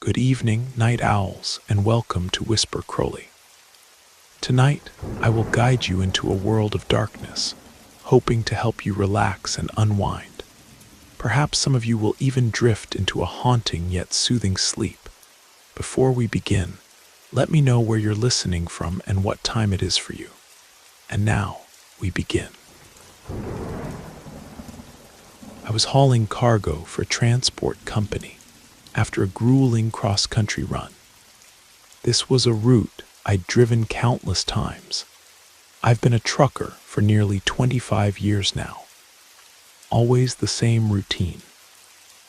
Good evening, night owls, and welcome to Whisper Crowley. Tonight, I will guide you into a world of darkness, hoping to help you relax and unwind. Perhaps some of you will even drift into a haunting yet soothing sleep. Before we begin, let me know where you're listening from and what time it is for you. And now, we begin. I was hauling cargo for a transport company after a grueling cross-country run. This was a route I'd driven countless times. I've been a trucker for nearly 25 years now. Always the same routine.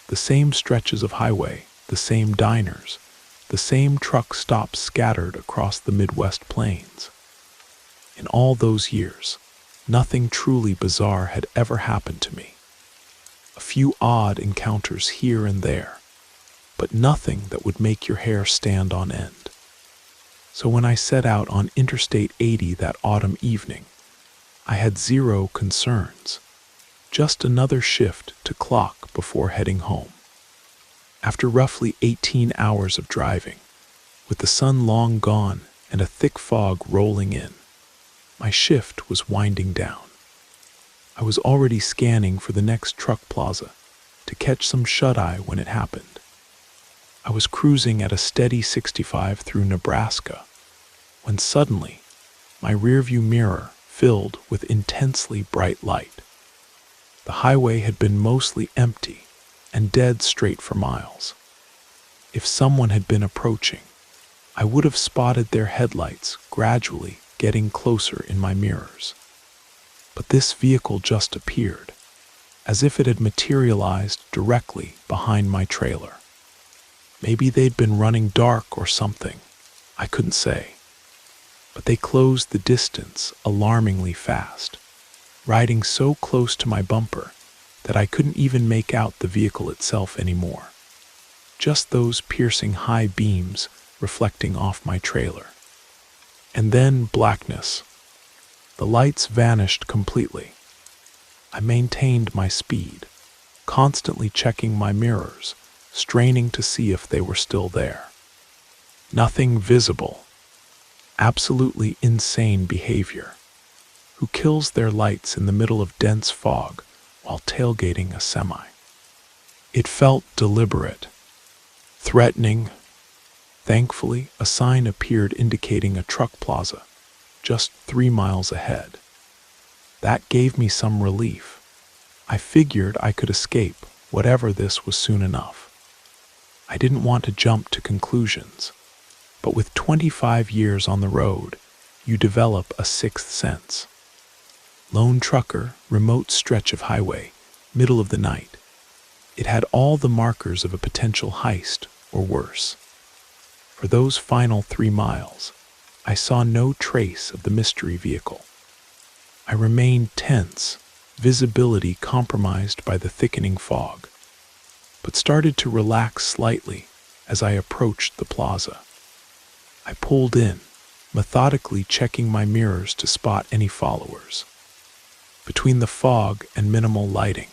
The same stretches of highway, the same diners, the same truck stops scattered across the Midwest plains. In all those years, nothing truly bizarre had ever happened to me. A few odd encounters here and there, but nothing that would make your hair stand on end. So when I set out on Interstate 80 that autumn evening, I had zero concerns, just another shift to clock before heading home. After roughly 18 hours of driving, with the sun long gone and a thick fog rolling in, my shift was winding down. I was already scanning for the next truck plaza to catch some shut-eye when it happened. I was cruising at a steady 65 through Nebraska when suddenly my rearview mirror filled with intensely bright light. The highway had been mostly empty and dead straight for miles. If someone had been approaching, I would have spotted their headlights gradually getting closer in my mirrors. But this vehicle just appeared, as if it had materialized directly behind my trailer. Maybe they'd been running dark or something, I couldn't say. But they closed the distance alarmingly fast, riding so close to my bumper that I couldn't even make out the vehicle itself anymore. Just those piercing high beams reflecting off my trailer. And then blackness. The lights vanished completely. I maintained my speed, constantly checking my mirrors, straining to see if they were still there. Nothing visible. Absolutely insane behavior. Who kills their lights in the middle of dense fog while tailgating a semi? It felt deliberate, threatening. Thankfully, a sign appeared indicating a truck plaza just 3 miles ahead. That gave me some relief. I figured I could escape whatever this was soon enough. I didn't want to jump to conclusions, but with 25 years on the road, you develop a sixth sense. Lone trucker, remote stretch of highway, middle of the night. It had all the markers of a potential heist, or worse. For those final 3 miles, I saw no trace of the mystery vehicle. I remained tense, visibility compromised by the thickening fog, but started to relax slightly as I approached the plaza. I pulled in, methodically checking my mirrors to spot any followers. Between the fog and minimal lighting,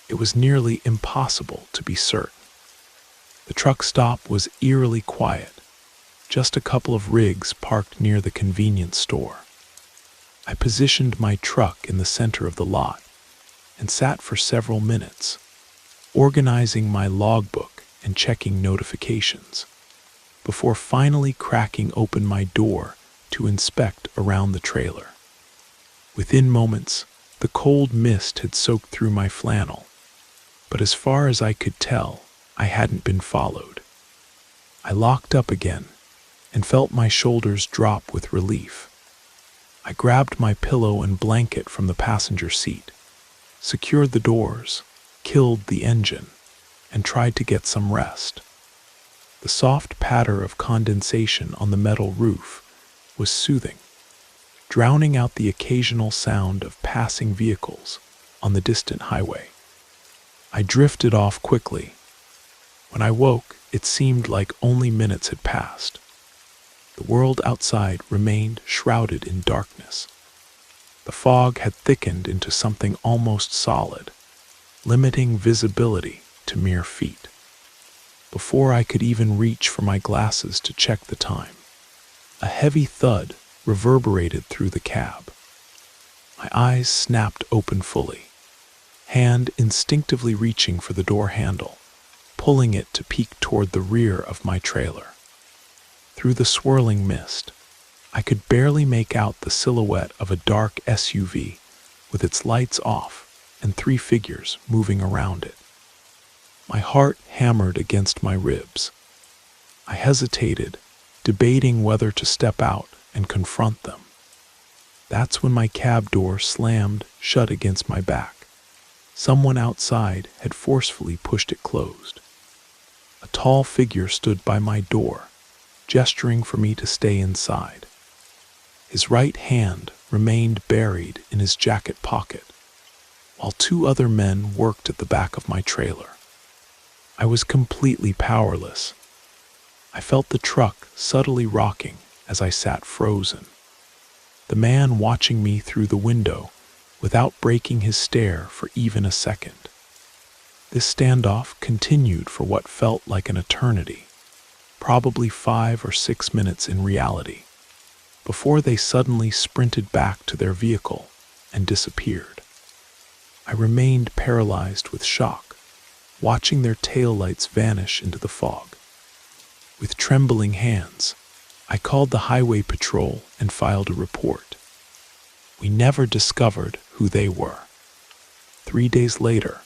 it was nearly impossible to be certain. The truck stop was eerily quiet, just a couple of rigs parked near the convenience store. I positioned my truck in the center of the lot and sat for several minutes, organizing my logbook and checking notifications, before finally cracking open my door to inspect around the trailer. Within moments, the cold mist had soaked through my flannel, but as far as I could tell, I hadn't been followed. I locked up again and felt my shoulders drop with relief. I grabbed my pillow and blanket from the passenger seat, secured the doors, killed the engine, and tried to get some rest. The soft patter of condensation on the metal roof was soothing, drowning out the occasional sound of passing vehicles on the distant highway. I drifted off quickly. When I woke, it seemed like only minutes had passed. The world outside remained shrouded in darkness. The fog had thickened into something almost solid, limiting visibility to mere feet. before I could even reach for my glasses to check the time. A heavy thud reverberated through the cab. My eyes snapped open fully, hand instinctively reaching for the door handle, pulling it to peek toward the rear of my trailer. Through the swirling mist, I could barely make out the silhouette of a dark SUV with its lights off and 3 figures moving around it. My heart hammered against my ribs. I hesitated, debating whether to step out and confront them. That's when my cab door slammed shut against my back. Someone outside had forcefully pushed it closed. A tall figure stood by my door, gesturing for me to stay inside. His right hand remained buried in his jacket pocket, while 2 other men worked at the back of my trailer. I was completely powerless. I felt the truck subtly rocking as I sat frozen. The man watching me through the window without breaking his stare for even a second. This standoff continued for what felt like an eternity, probably 5 or 6 minutes in reality, before they suddenly sprinted back to their vehicle and disappeared. I remained paralyzed with shock, watching their taillights vanish into the fog. With trembling hands, I called the highway patrol and filed a report. We never discovered who they were. 3 days later,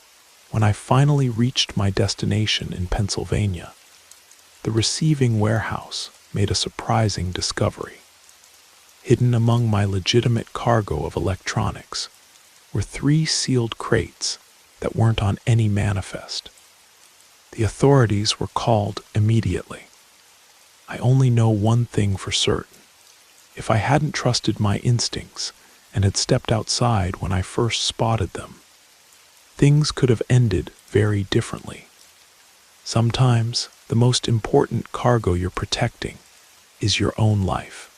when I finally reached my destination in Pennsylvania, the receiving warehouse made a surprising discovery. Hidden among my legitimate cargo of electronics were 3 sealed crates that weren't on any manifest. The authorities were called immediately. I only know one thing for certain. If I hadn't trusted my instincts and had stepped outside when I first spotted them, things could have ended very differently. Sometimes the most important cargo you're protecting is your own life.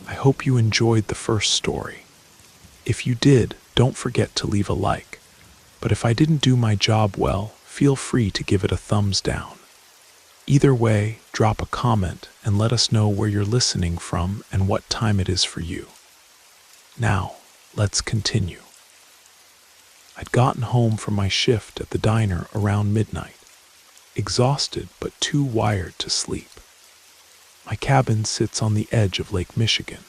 I hope you enjoyed the first story. If you did, don't forget to leave a like. But if I didn't do my job well, feel free to give it a thumbs down. Either way, drop a comment and let us know where you're listening from and what time it is for you. Now, let's continue. I'd gotten home from my shift at the diner around midnight, exhausted but too wired to sleep. My cabin sits on the edge of Lake Michigan,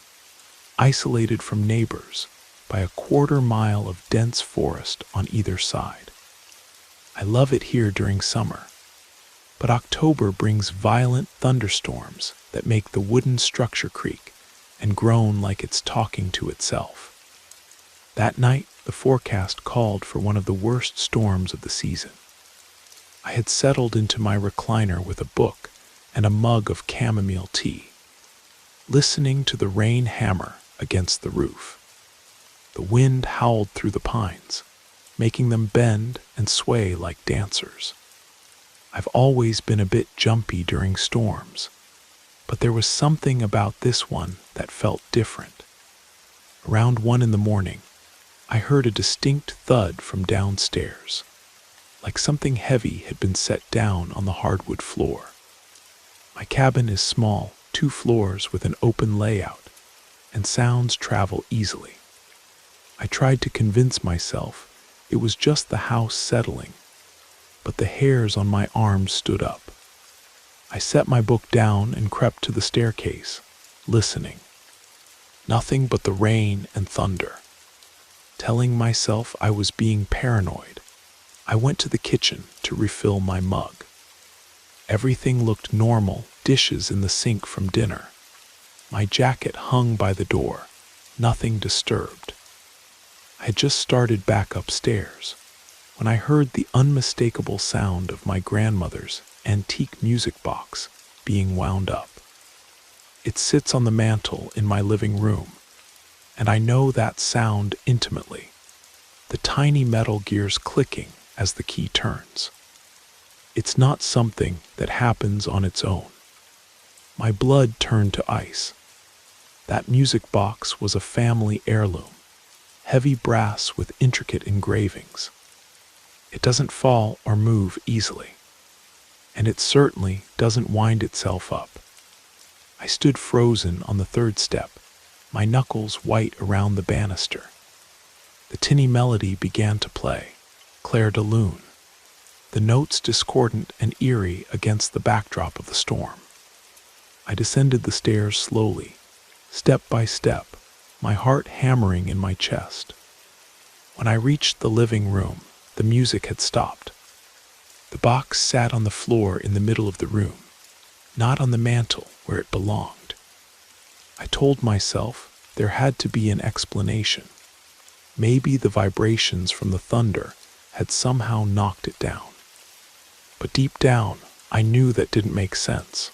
isolated from neighbors by a 1/4 mile of dense forest on either side. I love it here during summer, but October brings violent thunderstorms that make the wooden structure creak and groan like it's talking to itself. That night, the forecast called for one of the worst storms of the season. I had settled into my recliner with a book and a mug of chamomile tea, listening to the rain hammer against the roof. The wind howled through the pines, making them bend and sway like dancers. I've always been a bit jumpy during storms, but there was something about this one that felt different. Around 1 in the morning, I heard a distinct thud from downstairs, like something heavy had been set down on the hardwood floor. My cabin is small, 2 floors with an open layout, and sounds travel easily. I tried to convince myself it was just the house settling, but the hairs on my arms stood up. I set my book down and crept to the staircase, listening. Nothing but the rain and thunder. Telling myself I was being paranoid, I went to the kitchen to refill my mug. Everything looked normal, dishes in the sink from dinner. My jacket hung by the door, nothing disturbed. I had just started back upstairs when I heard the unmistakable sound of my grandmother's antique music box being wound up. It sits on the mantel in my living room, and I know that sound intimately, the tiny metal gears clicking as the key turns. It's not something that happens on its own. My blood turned to ice. That music box was a family heirloom, heavy brass with intricate engravings. It doesn't fall or move easily, and it certainly doesn't wind itself up. I stood frozen on the third step, my knuckles white around the banister. The tinny melody began to play, Clair de Lune, the notes discordant and eerie against the backdrop of the storm. I descended the stairs slowly, step by step, my heart hammering in my chest. When I reached the living room, the music had stopped. The box sat on the floor in the middle of the room, not on the mantel where it belonged. I told myself there had to be an explanation. Maybe the vibrations from the thunder had somehow knocked it down. But deep down, I knew that didn't make sense.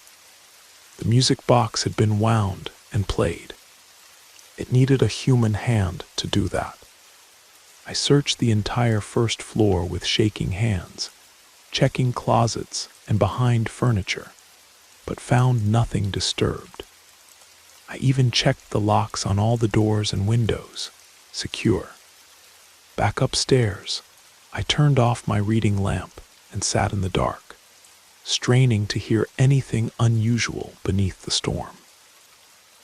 The music box had been wound and played. It needed a human hand to do that. I searched the entire first floor with shaking hands, checking closets and behind furniture, but found nothing disturbed. I even checked the locks on all the doors and windows, secure. Back upstairs, I turned off my reading lamp and sat in the dark, straining to hear anything unusual beneath the storm.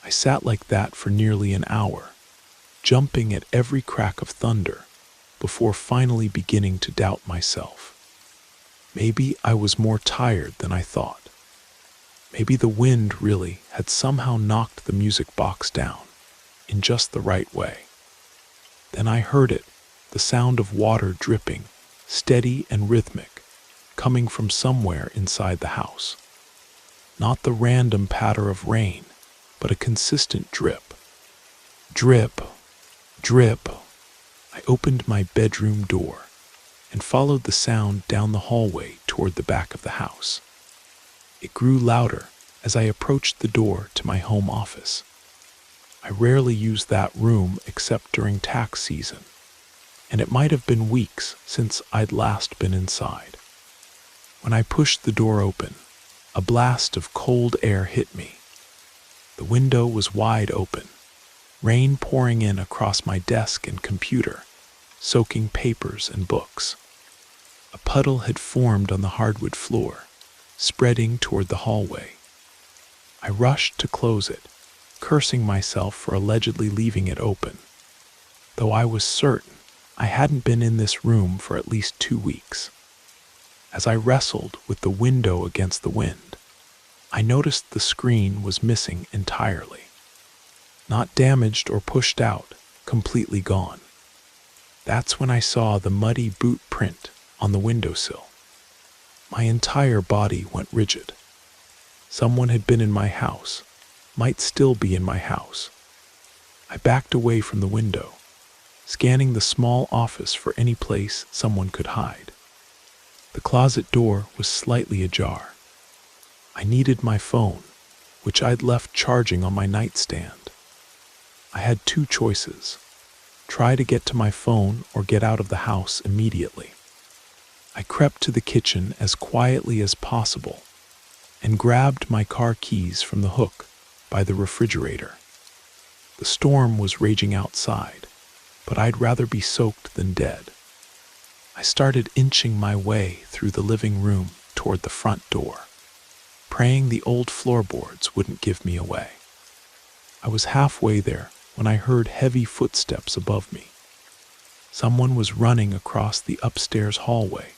I sat like that for nearly an hour, jumping at every crack of thunder, before finally beginning to doubt myself. Maybe I was more tired than I thought. Maybe the wind really had somehow knocked the music box down, in just the right way. Then I heard it, the sound of water dripping, steady and rhythmic, coming from somewhere inside the house. Not the random patter of rain, but a consistent drip. Drip, drip. I opened my bedroom door and followed the sound down the hallway toward the back of the house. It grew louder as I approached the door to my home office. I rarely used that room except during tax season, and it might have been weeks since I'd last been inside. When I pushed the door open, a blast of cold air hit me. The window was wide open, rain pouring in across my desk and computer, soaking papers and books. A puddle had formed on the hardwood floor, spreading toward the hallway. I rushed to close it, cursing myself for allegedly leaving it open, though I was certain I hadn't been in this room for at least 2 weeks. As I wrestled with the window against the wind, I noticed the screen was missing entirely. Not damaged or pushed out, completely gone. That's when I saw the muddy boot print on the windowsill. My entire body went rigid. Someone had been in my house, might still be in my house. I backed away from the window, scanning the small office for any place someone could hide. The closet door was slightly ajar. I needed my phone, which I'd left charging on my nightstand. I had 2 choices: try to get to my phone or get out of the house immediately. I crept to the kitchen as quietly as possible and grabbed my car keys from the hook by the refrigerator. The storm was raging outside, but I'd rather be soaked than dead. I started inching my way through the living room toward the front door, praying the old floorboards wouldn't give me away. I was halfway there when I heard heavy footsteps above me. Someone was running across the upstairs hallway,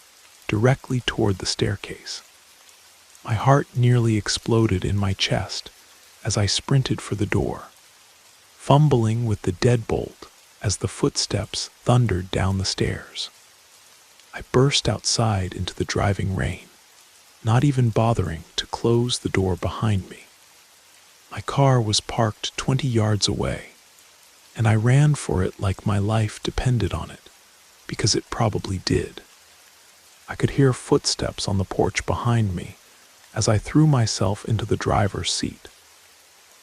directly toward the staircase. My heart nearly exploded in my chest as I sprinted for the door, fumbling with the deadbolt as the footsteps thundered down the stairs. I burst outside into the driving rain, not even bothering to close the door behind me. My car was parked 20 yards away, and I ran for it like my life depended on it, because it probably did. I could hear footsteps on the porch behind me as I threw myself into the driver's seat,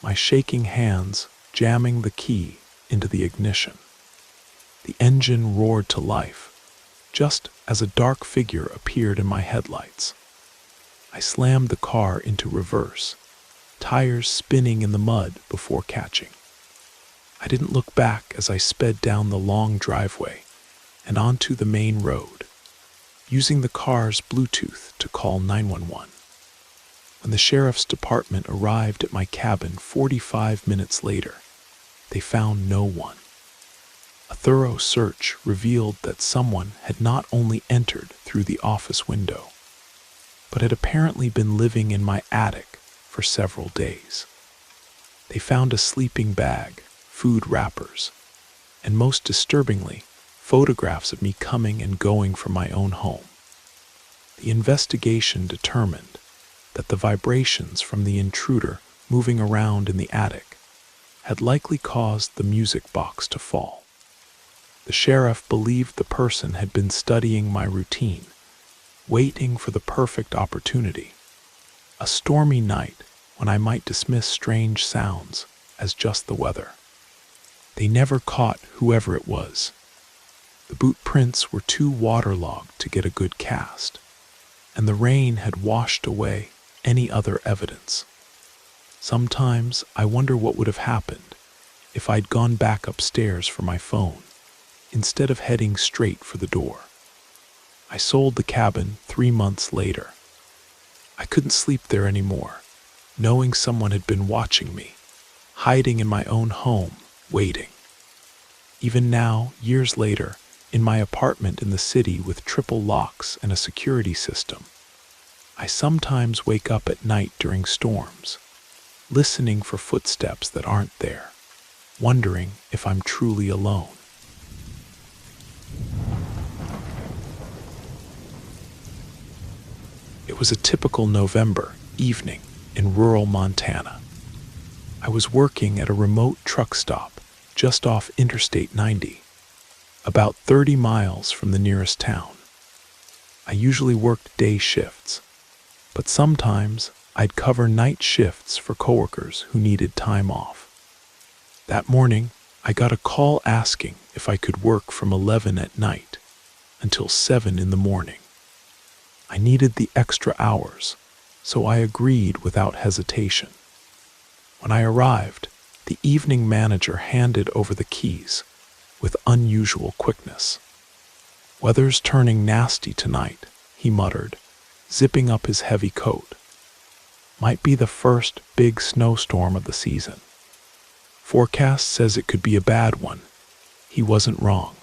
my shaking hands jamming the key into the ignition. The engine roared to life, just as a dark figure appeared in my headlights. I slammed the car into reverse, tires spinning in the mud before catching. I didn't look back as I sped down the long driveway and onto the main road, using the car's Bluetooth to call 911. When the sheriff's department arrived at my cabin 45 minutes later, they found no one. A thorough search revealed that someone had not only entered through the office window, but had apparently been living in my attic for several days. They found a sleeping bag, food wrappers, and most disturbingly, photographs of me coming and going from my own home. The investigation determined that the vibrations from the intruder moving around in the attic had likely caused the music box to fall. The sheriff believed the person had been studying my routine, waiting for the perfect opportunity, a stormy night when I might dismiss strange sounds as just the weather. They never caught whoever it was. The boot prints were too waterlogged to get a good cast, and the rain had washed away any other evidence. Sometimes I wonder what would have happened if I'd gone back upstairs for my phone, instead of heading straight for the door. I sold the cabin 3 months later. I couldn't sleep there anymore, knowing someone had been watching me, hiding in my own home, waiting. Even now, years later, in my apartment in the city with triple locks and a security system, I sometimes wake up at night during storms, listening for footsteps that aren't there, wondering if I'm truly alone. It was a typical November evening in rural Montana. I was working at a remote truck stop just off Interstate 90, about 30 miles from the nearest town. I usually worked day shifts, but sometimes I'd cover night shifts for coworkers who needed time off. That morning, I got a call asking if I could work from 11 at night until 7 in the morning. I needed the extra hours, so I agreed without hesitation. When I arrived, the evening manager handed over the keys with unusual quickness. "Weather's turning nasty tonight," he muttered, zipping up his heavy coat. "Might be the first big snowstorm of the season. Forecast says it could be a bad one." He wasn't wrong.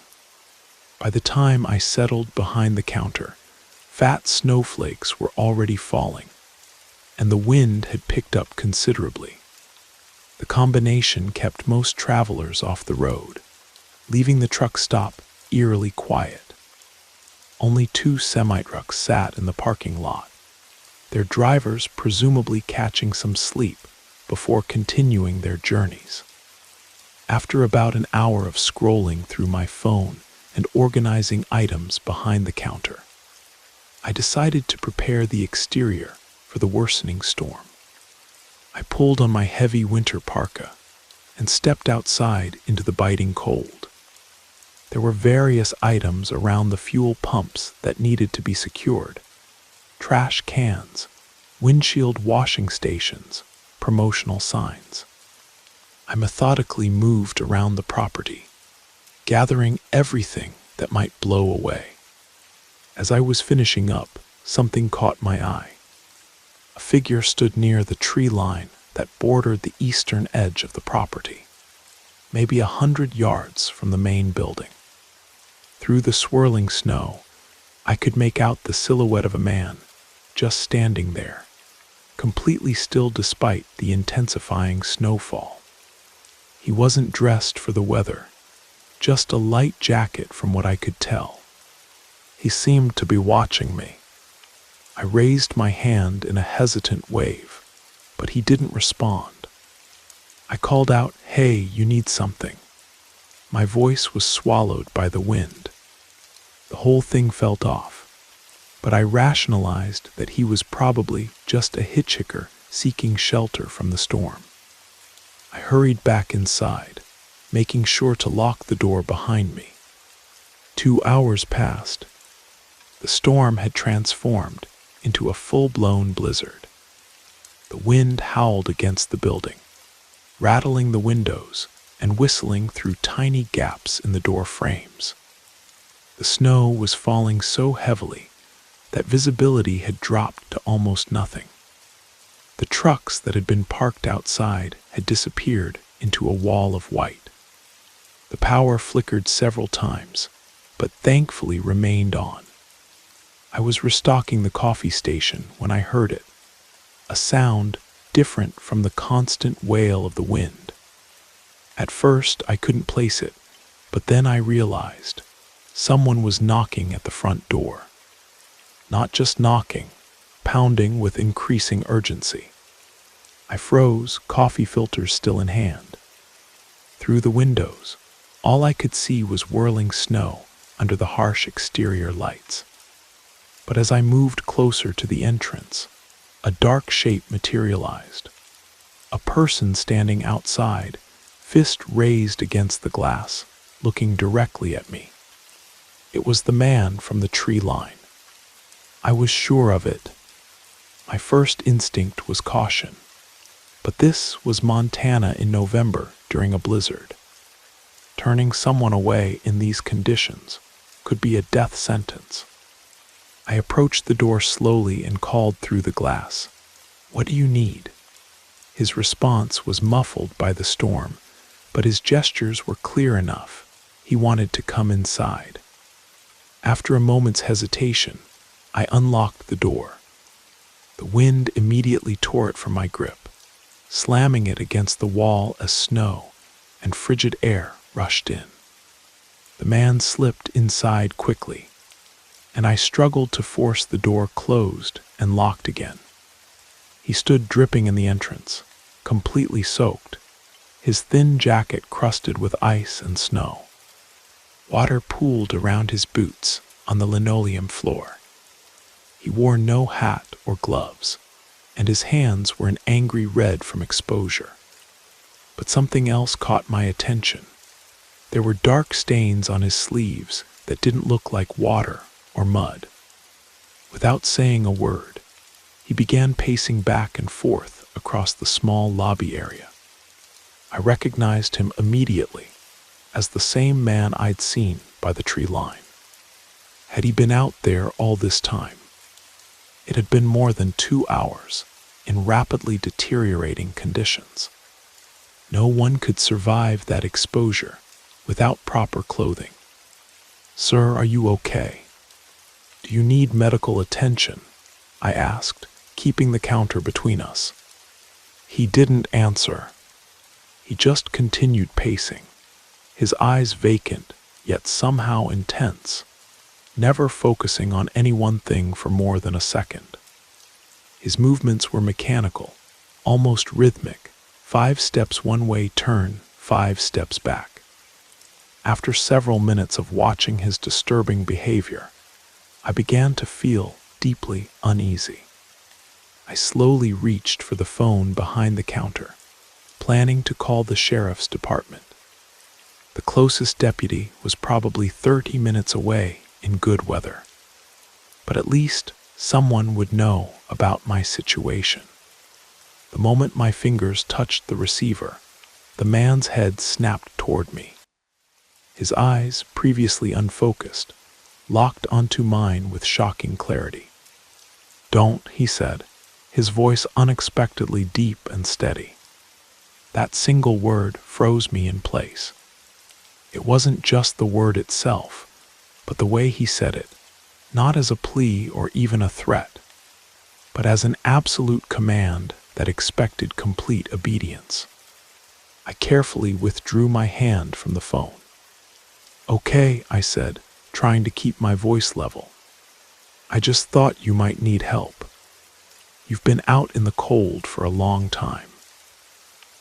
By the time I settled behind the counter, fat snowflakes were already falling, and the wind had picked up considerably. The combination kept most travelers off the road, leaving the truck stop eerily quiet. Only 2 semi-trucks sat in the parking lot, their drivers presumably catching some sleep before continuing their journeys. After about an hour of scrolling through my phone and organizing items behind the counter, I decided to prepare the exterior for the worsening storm. I pulled on my heavy winter parka and stepped outside into the biting cold. There were various items around the fuel pumps that needed to be secured: trash cans, windshield washing stations, promotional signs. I methodically moved around the property, gathering everything that might blow away. As I was finishing up, something caught my eye. A figure stood near the tree line that bordered the eastern edge of the property, maybe 100 yards from the main building. Through the swirling snow, I could make out the silhouette of a man just standing there, completely still despite the intensifying snowfall. He wasn't dressed for the weather, just a light jacket from what I could tell. He seemed to be watching me. I raised my hand in a hesitant wave, but he didn't respond. I called out, "Hey, you need something." My voice was swallowed by the wind. The whole thing felt off, but I rationalized that he was probably just a hitchhiker seeking shelter from the storm. I hurried back inside, making sure to lock the door behind me. 2 hours passed. The storm had transformed into a full-blown blizzard. The wind howled against the building, rattling the windows and whistling through tiny gaps in the door frames. The snow was falling so heavily that visibility had dropped to almost nothing. The trucks that had been parked outside had disappeared into a wall of white. The power flickered several times, but thankfully remained on. I was restocking the coffee station when I heard it, a sound different from the constant wail of the wind. At first, I couldn't place it, but then I realized someone was knocking at the front door. Not just knocking, pounding with increasing urgency. I froze, coffee filters still in hand. Through the windows, all I could see was whirling snow under the harsh exterior lights. But as I moved closer to the entrance, a dark shape materialized. A person standing outside, fist raised against the glass, looking directly at me. It was the man from the tree line. I was sure of it. My first instinct was caution. But this was Montana in November during a blizzard. Turning someone away in these conditions could be a death sentence. I approached the door slowly and called through the glass, "What do you need?" His response was muffled by the storm, but his gestures were clear enough. He wanted to come inside. After a moment's hesitation, I unlocked the door. The wind immediately tore it from my grip, slamming it against the wall as snow and frigid air rushed in. The man slipped inside quickly, and I struggled to force the door closed and locked again. He stood dripping in the entrance, completely soaked, his thin jacket crusted with ice and snow. Water pooled around his boots on the linoleum floor. He wore no hat or gloves, and his hands were an angry red from exposure. But something else caught my attention. There were dark stains on his sleeves that didn't look like water or mud. Without saying a word, he began pacing back and forth across the small lobby area. I recognized him immediately as the same man I'd seen by the tree line. Had he been out there all this time? It had been more than 2 hours in rapidly deteriorating conditions. No one could survive that exposure without proper clothing. "Sir, are you okay? Do you need medical attention?" I asked, keeping the counter between us. He didn't answer. He just continued pacing, his eyes vacant, yet somehow intense, never focusing on any one thing for more than a second. His movements were mechanical, almost rhythmic, 5 steps one way turn, 5 steps back. After several minutes of watching his disturbing behavior, I began to feel deeply uneasy. I slowly reached for the phone behind the counter, planning to call the sheriff's department. The closest deputy was probably 30 minutes away in good weather, but at least someone would know about my situation. The moment my fingers touched the receiver, the man's head snapped toward me. His eyes, previously unfocused, locked onto mine with shocking clarity. "Don't," he said, his voice unexpectedly deep and steady. That single word froze me in place. It wasn't just the word itself, but the way he said it, not as a plea or even a threat, but as an absolute command that expected complete obedience. I carefully withdrew my hand from the phone. "Okay," I said, trying to keep my voice level. "I just thought you might need help. You've been out in the cold for a long time."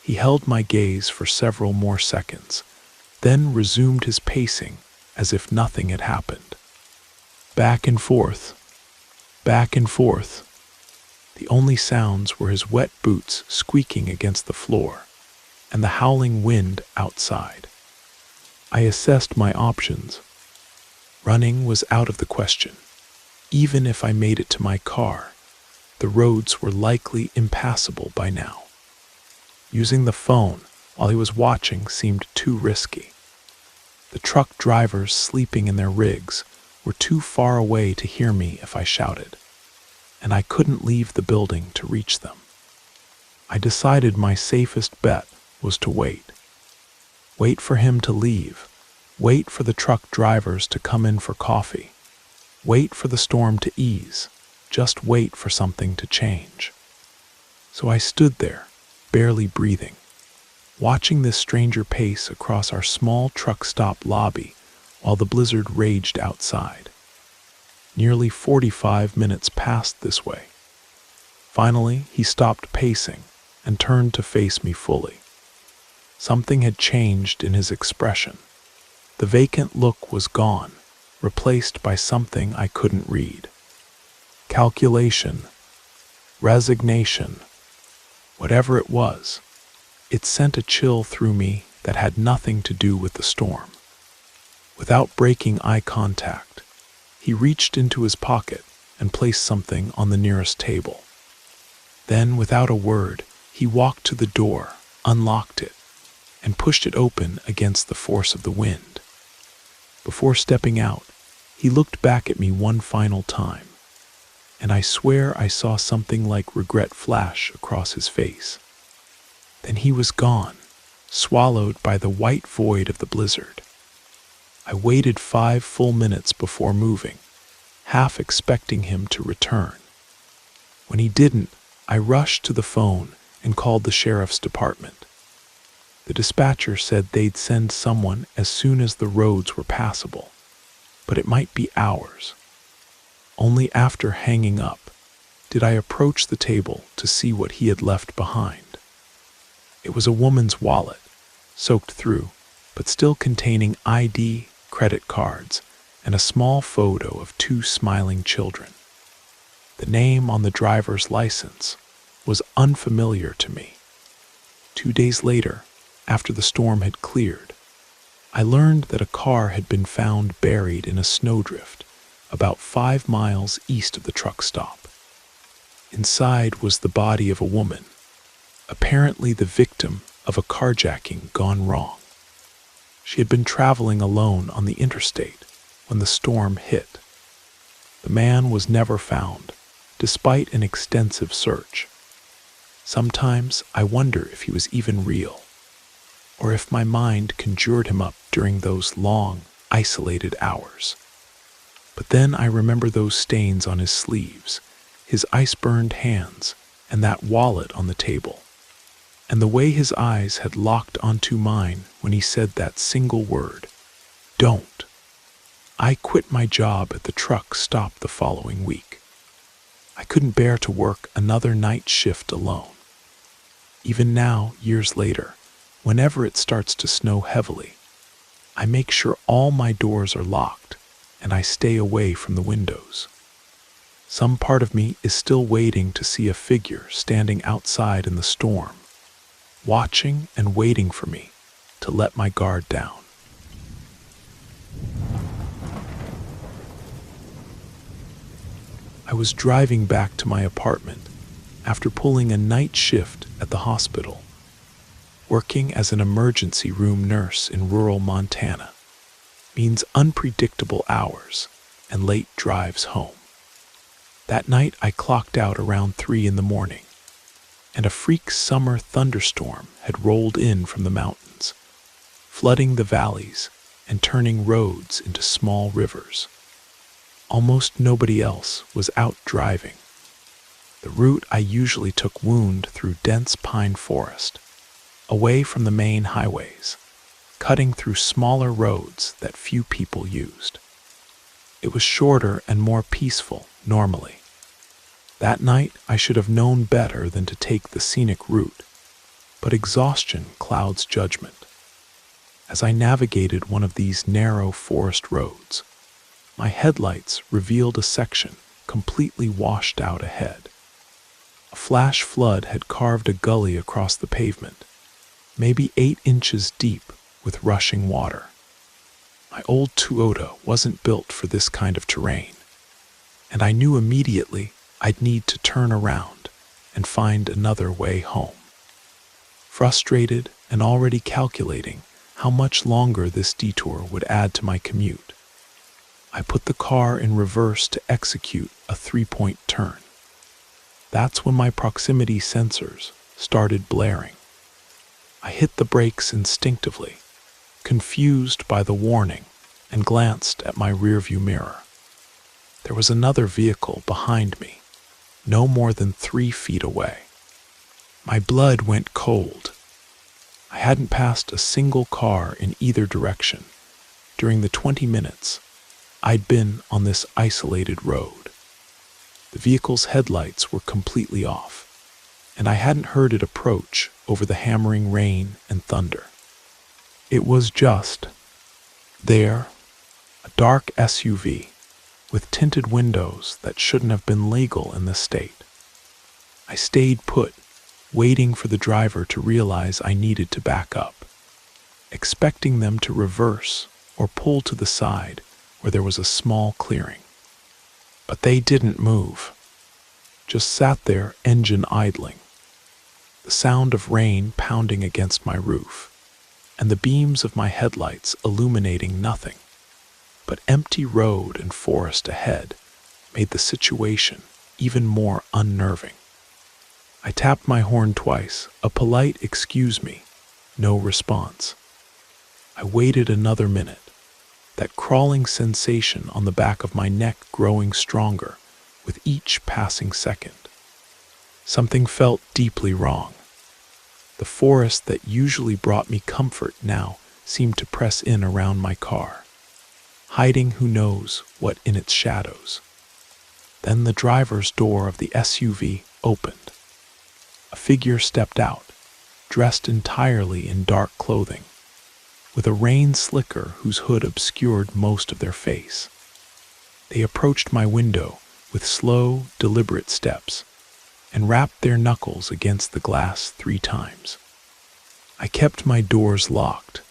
He held my gaze for several more seconds, then resumed his pacing as if nothing had happened. Back and forth, back and forth. The only sounds were his wet boots squeaking against the floor and the howling wind outside. I assessed my options. Running was out of the question. Even if I made it to my car, the roads were likely impassable by now. Using the phone, while he was watching seemed too risky. The truck drivers sleeping in their rigs were too far away to hear me if I shouted, and I couldn't leave the building to reach them. I decided my safest bet was to wait. Wait for him to leave. Wait for the truck drivers to come in for coffee. Wait for the storm to ease. Just wait for something to change. So I stood there, barely breathing, watching this stranger pace across our small truck stop lobby while the blizzard raged outside. Nearly 45 minutes passed this way. Finally, he stopped pacing and turned to face me fully. Something had changed in his expression. The vacant look was gone, replaced by something I couldn't read. Calculation, resignation, whatever it was, it sent a chill through me that had nothing to do with the storm. Without breaking eye contact, he reached into his pocket and placed something on the nearest table. Then, without a word, he walked to the door, unlocked it, and pushed it open against the force of the wind. Before stepping out, he looked back at me one final time, and I swear I saw something like regret flash across his face. Then he was gone, swallowed by the white void of the blizzard. I waited 5 full minutes before moving, half expecting him to return. When he didn't, I rushed to the phone and called the sheriff's department. The dispatcher said they'd send someone as soon as the roads were passable, but it might be hours. Only after hanging up did I approach the table to see what he had left behind. It was a woman's wallet, soaked through, but still containing ID, credit cards, and a small photo of 2 smiling children. The name on the driver's license was unfamiliar to me. 2 days later, after the storm had cleared, I learned that a car had been found buried in a snowdrift about 5 miles east of the truck stop. Inside was the body of a woman, apparently the victim of a carjacking gone wrong. She had been traveling alone on the interstate when the storm hit. The man was never found, despite an extensive search. Sometimes I wonder if he was even real, or if my mind conjured him up during those long, isolated hours. But then I remember those stains on his sleeves, his ice-burned hands, and that wallet on the table, and the way his eyes had locked onto mine when he said that single word, "Don't." I quit my job at the truck stop the following week. I couldn't bear to work another night shift alone. Even now, years later, whenever it starts to snow heavily, I make sure all my doors are locked and I stay away from the windows. Some part of me is still waiting to see a figure standing outside in the storm, watching and waiting for me to let my guard down. I was driving back to my apartment after pulling a night shift at the hospital. Working as an emergency room nurse in rural Montana means unpredictable hours and late drives home. That night I clocked out around 3 in the morning, and a freak summer thunderstorm had rolled in from the mountains, flooding the valleys and turning roads into small rivers. Almost nobody else was out driving. The route I usually took wound through dense pine forest, away from the main highways, cutting through smaller roads that few people used. It was shorter and more peaceful normally. That night I should have known better than to take the scenic route, but exhaustion clouds judgment. As I navigated one of these narrow forest roads, my headlights revealed a section completely washed out ahead. A flash flood had carved a gully across the pavement, maybe 8 inches deep with rushing water. My old Toyota wasn't built for this kind of terrain, and I knew immediately I'd need to turn around and find another way home. Frustrated and already calculating how much longer this detour would add to my commute. I put the car in reverse to execute a three-point turn. That's when my proximity sensors started blaring. I hit the brakes instinctively, confused by the warning, and glanced at my rearview mirror. There was another vehicle behind me, no more than 3 feet away. My blood went cold. I hadn't passed a single car in either direction during the 20 minutes I'd been on this isolated road. The vehicle's headlights were completely off, and I hadn't heard it approach over the hammering rain and thunder. It was just there, a dark SUV with tinted windows that shouldn't have been legal in this state. I stayed put, waiting for the driver to realize I needed to back up, expecting them to reverse or pull to the side where there was a small clearing. But they didn't move, just sat there, engine idling, the sound of rain pounding against my roof, and the beams of my headlights illuminating nothing but empty road and forest ahead made the situation even more unnerving. I tapped my horn twice, a polite "excuse me," no response. I waited another minute, that crawling sensation on the back of my neck growing stronger with each passing second. Something felt deeply wrong. The forest that usually brought me comfort now seemed to press in around my car, hiding who knows what in its shadows. Then the driver's door of the SUV opened. A figure stepped out, dressed entirely in dark clothing, with a rain slicker whose hood obscured most of their face. They approached my window with slow, deliberate steps and rapped their knuckles against the glass 3 times. I kept my doors locked.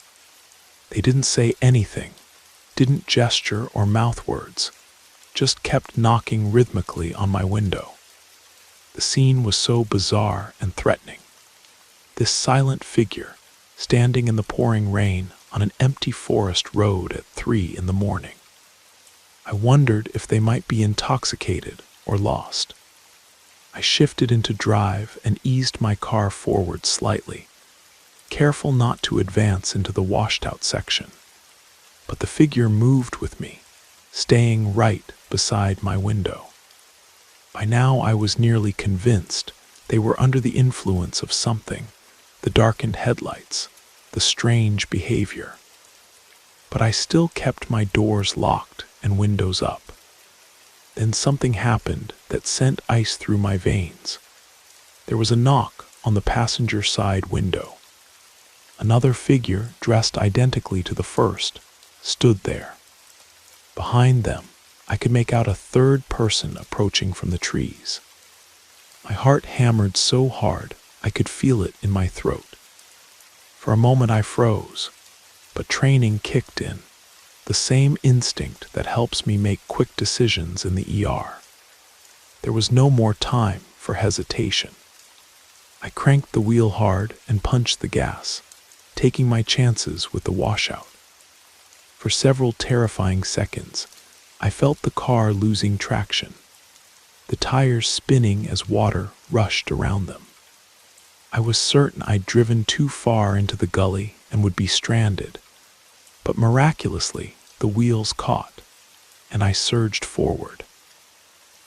They didn't say anything, didn't gesture or mouth words, just kept knocking rhythmically on my window. The scene was so bizarre and threatening. This silent figure, standing in the pouring rain on an empty forest road at 3 in the morning. I wondered if they might be intoxicated or lost. I shifted into drive and eased my car forward slightly, careful not to advance into the washed-out section. But the figure moved with me, staying right beside my window. By now I was nearly convinced they were under the influence of something, the darkened headlights, the strange behavior. But I still kept my doors locked and windows up. Then something happened that sent ice through my veins. There was a knock on the passenger side window. Another figure, dressed identically to the first, stood there. Behind them, I could make out a third person approaching from the trees. My heart hammered so hard I could feel it in my throat. For a moment I froze, but training kicked in, the same instinct that helps me make quick decisions in the ER. There was no more time for hesitation. I cranked the wheel hard and punched the gas, taking my chances with the washout. For several terrifying seconds, I felt the car losing traction, the tires spinning as water rushed around them. I was certain I'd driven too far into the gully and would be stranded, but miraculously the wheels caught, and I surged forward.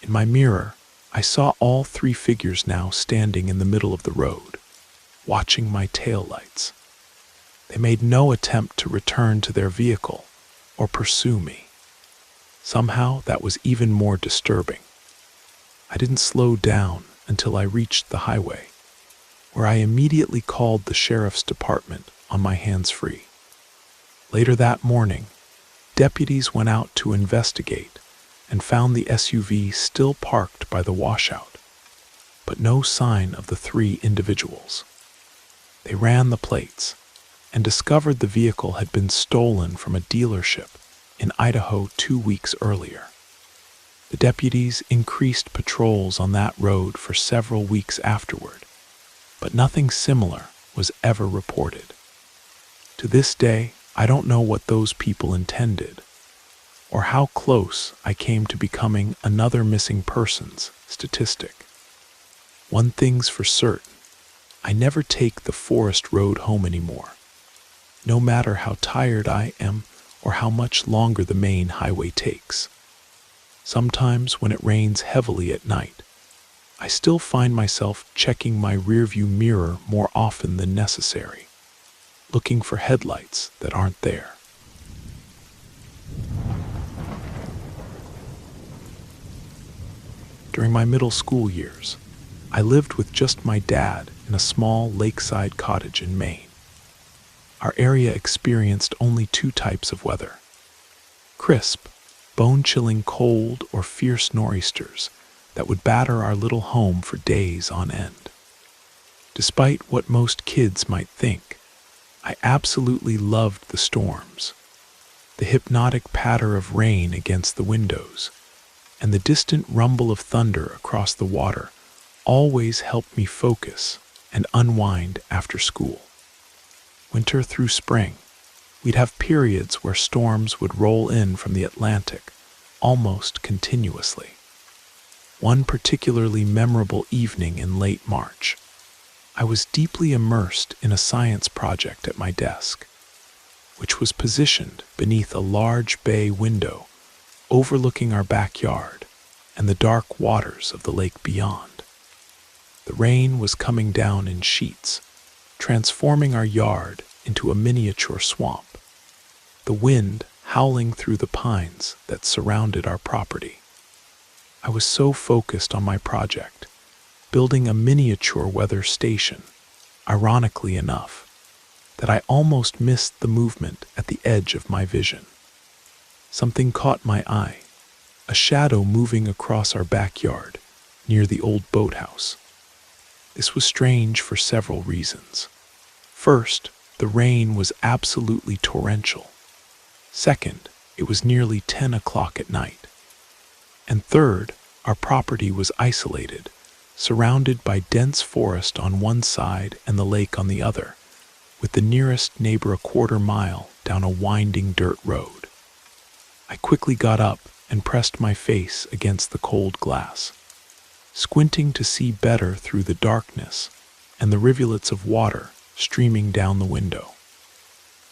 In my mirror, I saw all 3 figures now standing in the middle of the road, watching my taillights. They made no attempt to return to their vehicle or pursue me. Somehow that was even more disturbing. I didn't slow down until I reached the highway, where I immediately called the sheriff's department on my hands-free. Later that morning, deputies went out to investigate and found the SUV still parked by the washout, but no sign of the 3 individuals. They ran the plates and discovered the vehicle had been stolen from a dealership in Idaho 2 weeks earlier. The deputies increased patrols on that road for several weeks afterward, but nothing similar was ever reported. To this day, I don't know what those people intended, or how close I came to becoming another missing persons statistic. One thing's for certain, I never take the forest road home anymore, no matter how tired I am or how much longer the main highway takes. Sometimes when it rains heavily at night, I still find myself checking my rearview mirror more often than necessary, looking for headlights that aren't there. During my middle school years, I lived with just my dad in a small lakeside cottage in Maine. Our area experienced only two types of weather: crisp, bone-chilling cold or fierce nor'easters that would batter our little home for days on end. Despite what most kids might think, I absolutely loved the storms. The hypnotic patter of rain against the windows and the distant rumble of thunder across the water always helped me focus and unwind after school. Winter through spring, we'd have periods where storms would roll in from the Atlantic almost continuously. One particularly memorable evening in late March, I was deeply immersed in a science project at my desk, which was positioned beneath a large bay window overlooking our backyard and the dark waters of the lake beyond. The rain was coming down in sheets, transforming our yard into a miniature swamp, the wind howling through the pines that surrounded our property. I was so focused on my project, building a miniature weather station, ironically enough, that I almost missed the movement at the edge of my vision. Something caught my eye, a shadow moving across our backyard near the old boathouse. This was strange for several reasons. First, the rain was absolutely torrential. Second, it was nearly 10 o'clock at night. And third, our property was isolated, surrounded by dense forest on one side and the lake on the other, with the nearest neighbor a quarter-mile down a winding dirt road. I quickly got up and pressed my face against the cold glass, squinting to see better through the darkness and the rivulets of water streaming down the window.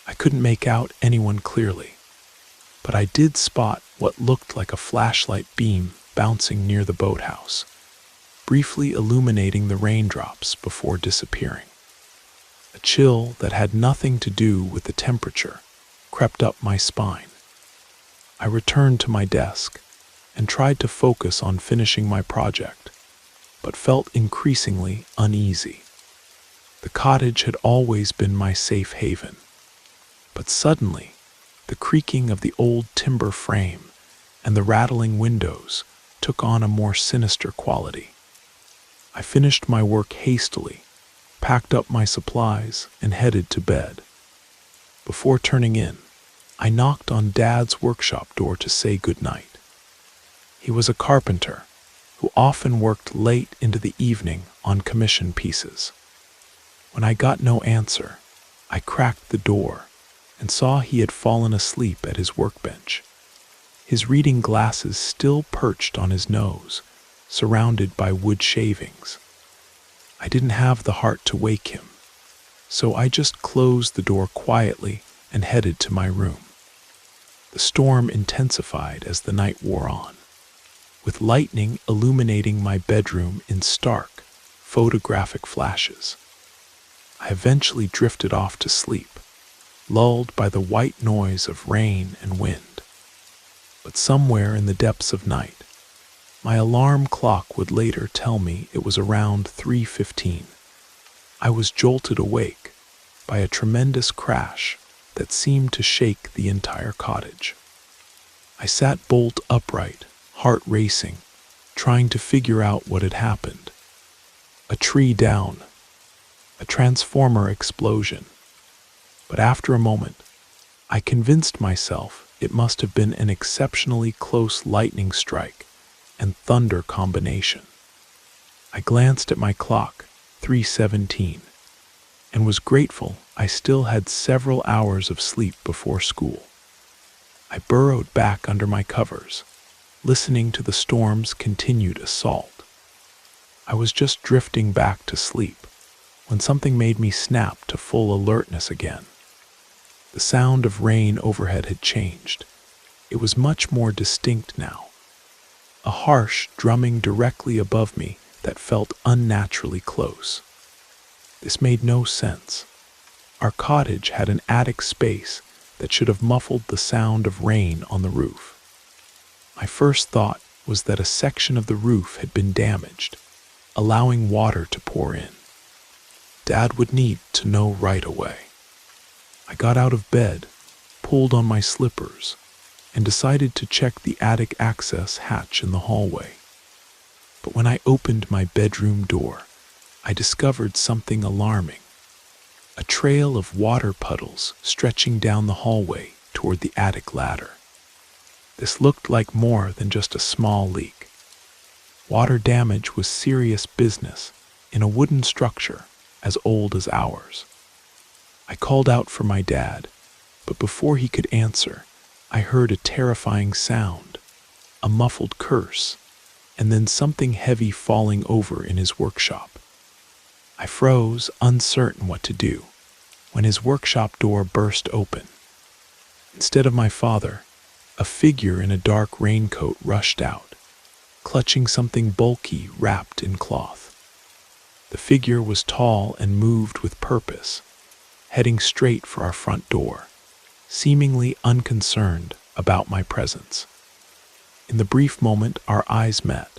I couldn't make out anyone clearly, but I did spot what looked like a flashlight beam bouncing near the boathouse, briefly illuminating the raindrops before disappearing. A chill that had nothing to do with the temperature crept up my spine. I returned to my desk and tried to focus on finishing my project, but felt increasingly uneasy. The cottage had always been my safe haven, but suddenly the creaking of the old timber frame and the rattling windows took on a more sinister quality. I finished my work hastily, packed up my supplies, and headed to bed. Before turning in, I knocked on Dad's workshop door to say goodnight. He was a carpenter who often worked late into the evening on commission pieces. When I got no answer, I cracked the door and saw he had fallen asleep at his workbench, his reading glasses still perched on his nose, surrounded by wood shavings. I didn't have the heart to wake him, so I just closed the door quietly and headed to my room. The storm intensified as the night wore on, with lightning illuminating my bedroom in stark, photographic flashes. I eventually drifted off to sleep, lulled by the white noise of rain and wind. But somewhere in the depths of night, my alarm clock would later tell me it was around 3:15. I was jolted awake by a tremendous crash that seemed to shake the entire cottage. I sat bolt upright, heart racing, trying to figure out what had happened. A tree down, a transformer explosion. But after a moment, I convinced myself it must have been an exceptionally close lightning strike and thunder combination. I glanced at my clock, 3:17. and was grateful I still had several hours of sleep before school. I burrowed back under my covers, listening to the storm's continued assault. I was just drifting back to sleep when something made me snap to full alertness again. The sound of rain overhead had changed. It was much more distinct now. A harsh drumming directly above me that felt unnaturally close. This made no sense. Our cottage had an attic space that should have muffled the sound of rain on the roof. My first thought was that a section of the roof had been damaged, allowing water to pour in. Dad would need to know right away. I got out of bed, pulled on my slippers, and decided to check the attic access hatch in the hallway. But when I opened my bedroom door, I discovered something alarming. A trail of water puddles stretching down the hallway toward the attic ladder. This looked like more than just a small leak. Water damage was serious business in a wooden structure as old as ours. I called out for my dad, but before he could answer, I heard a terrifying sound, a muffled curse, and then something heavy falling over in his workshop. I froze, uncertain what to do, when his workshop door burst open. Instead of my father, a figure in a dark raincoat rushed out, clutching something bulky wrapped in cloth. The figure was tall and moved with purpose, heading straight for our front door, seemingly unconcerned about my presence. In the brief moment our eyes met,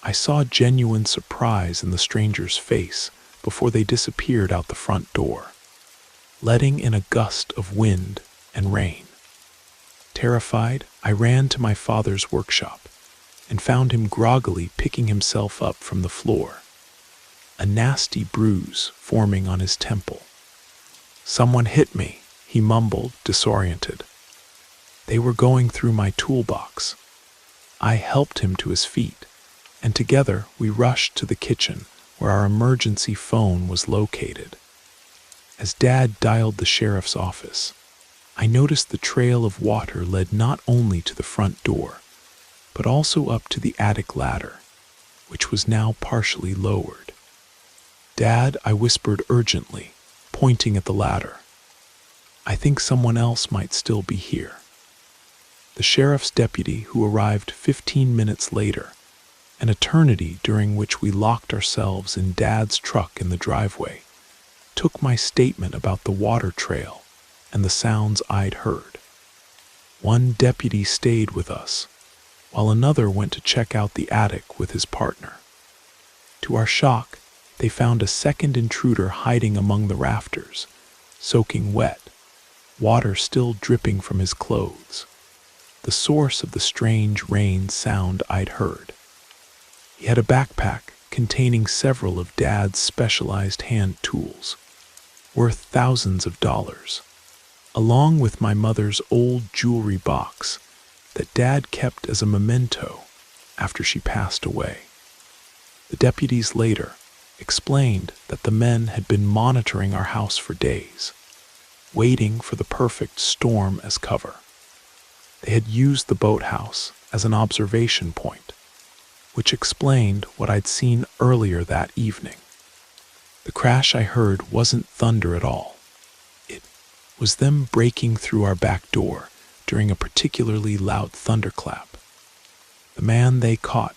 I saw genuine surprise in the stranger's face before they disappeared out the front door, letting in a gust of wind and rain. Terrified, I ran to my father's workshop and found him groggily picking himself up from the floor, a nasty bruise forming on his temple. "Someone hit me," he mumbled, disoriented. They were going through my toolbox. I helped him to his feet, and together we rushed to the kitchen where our emergency phone was located. As Dad dialed the sheriff's office, I noticed the trail of water led not only to the front door, but also up to the attic ladder, which was now partially lowered. "Dad," I whispered urgently, pointing at the ladder. "I think someone else might still be here." The sheriff's deputy, who arrived 15 minutes later, an eternity during which we locked ourselves in Dad's truck in the driveway, took my statement about the water trail and the sounds I'd heard. One deputy stayed with us, while another went to check out the attic with his partner. To our shock, they found a second intruder hiding among the rafters, soaking wet, water still dripping from his clothes, the source of the strange rain sound I'd heard. He had a backpack containing several of Dad's specialized hand tools, worth thousands of dollars, along with my mother's old jewelry box that Dad kept as a memento after she passed away. The deputies later explained that the men had been monitoring our house for days, waiting for the perfect storm as cover. They had used the boathouse as an observation point, which explained what I'd seen earlier that evening. The crash I heard wasn't thunder at all. It was them breaking through our back door during a particularly loud thunderclap. The man they caught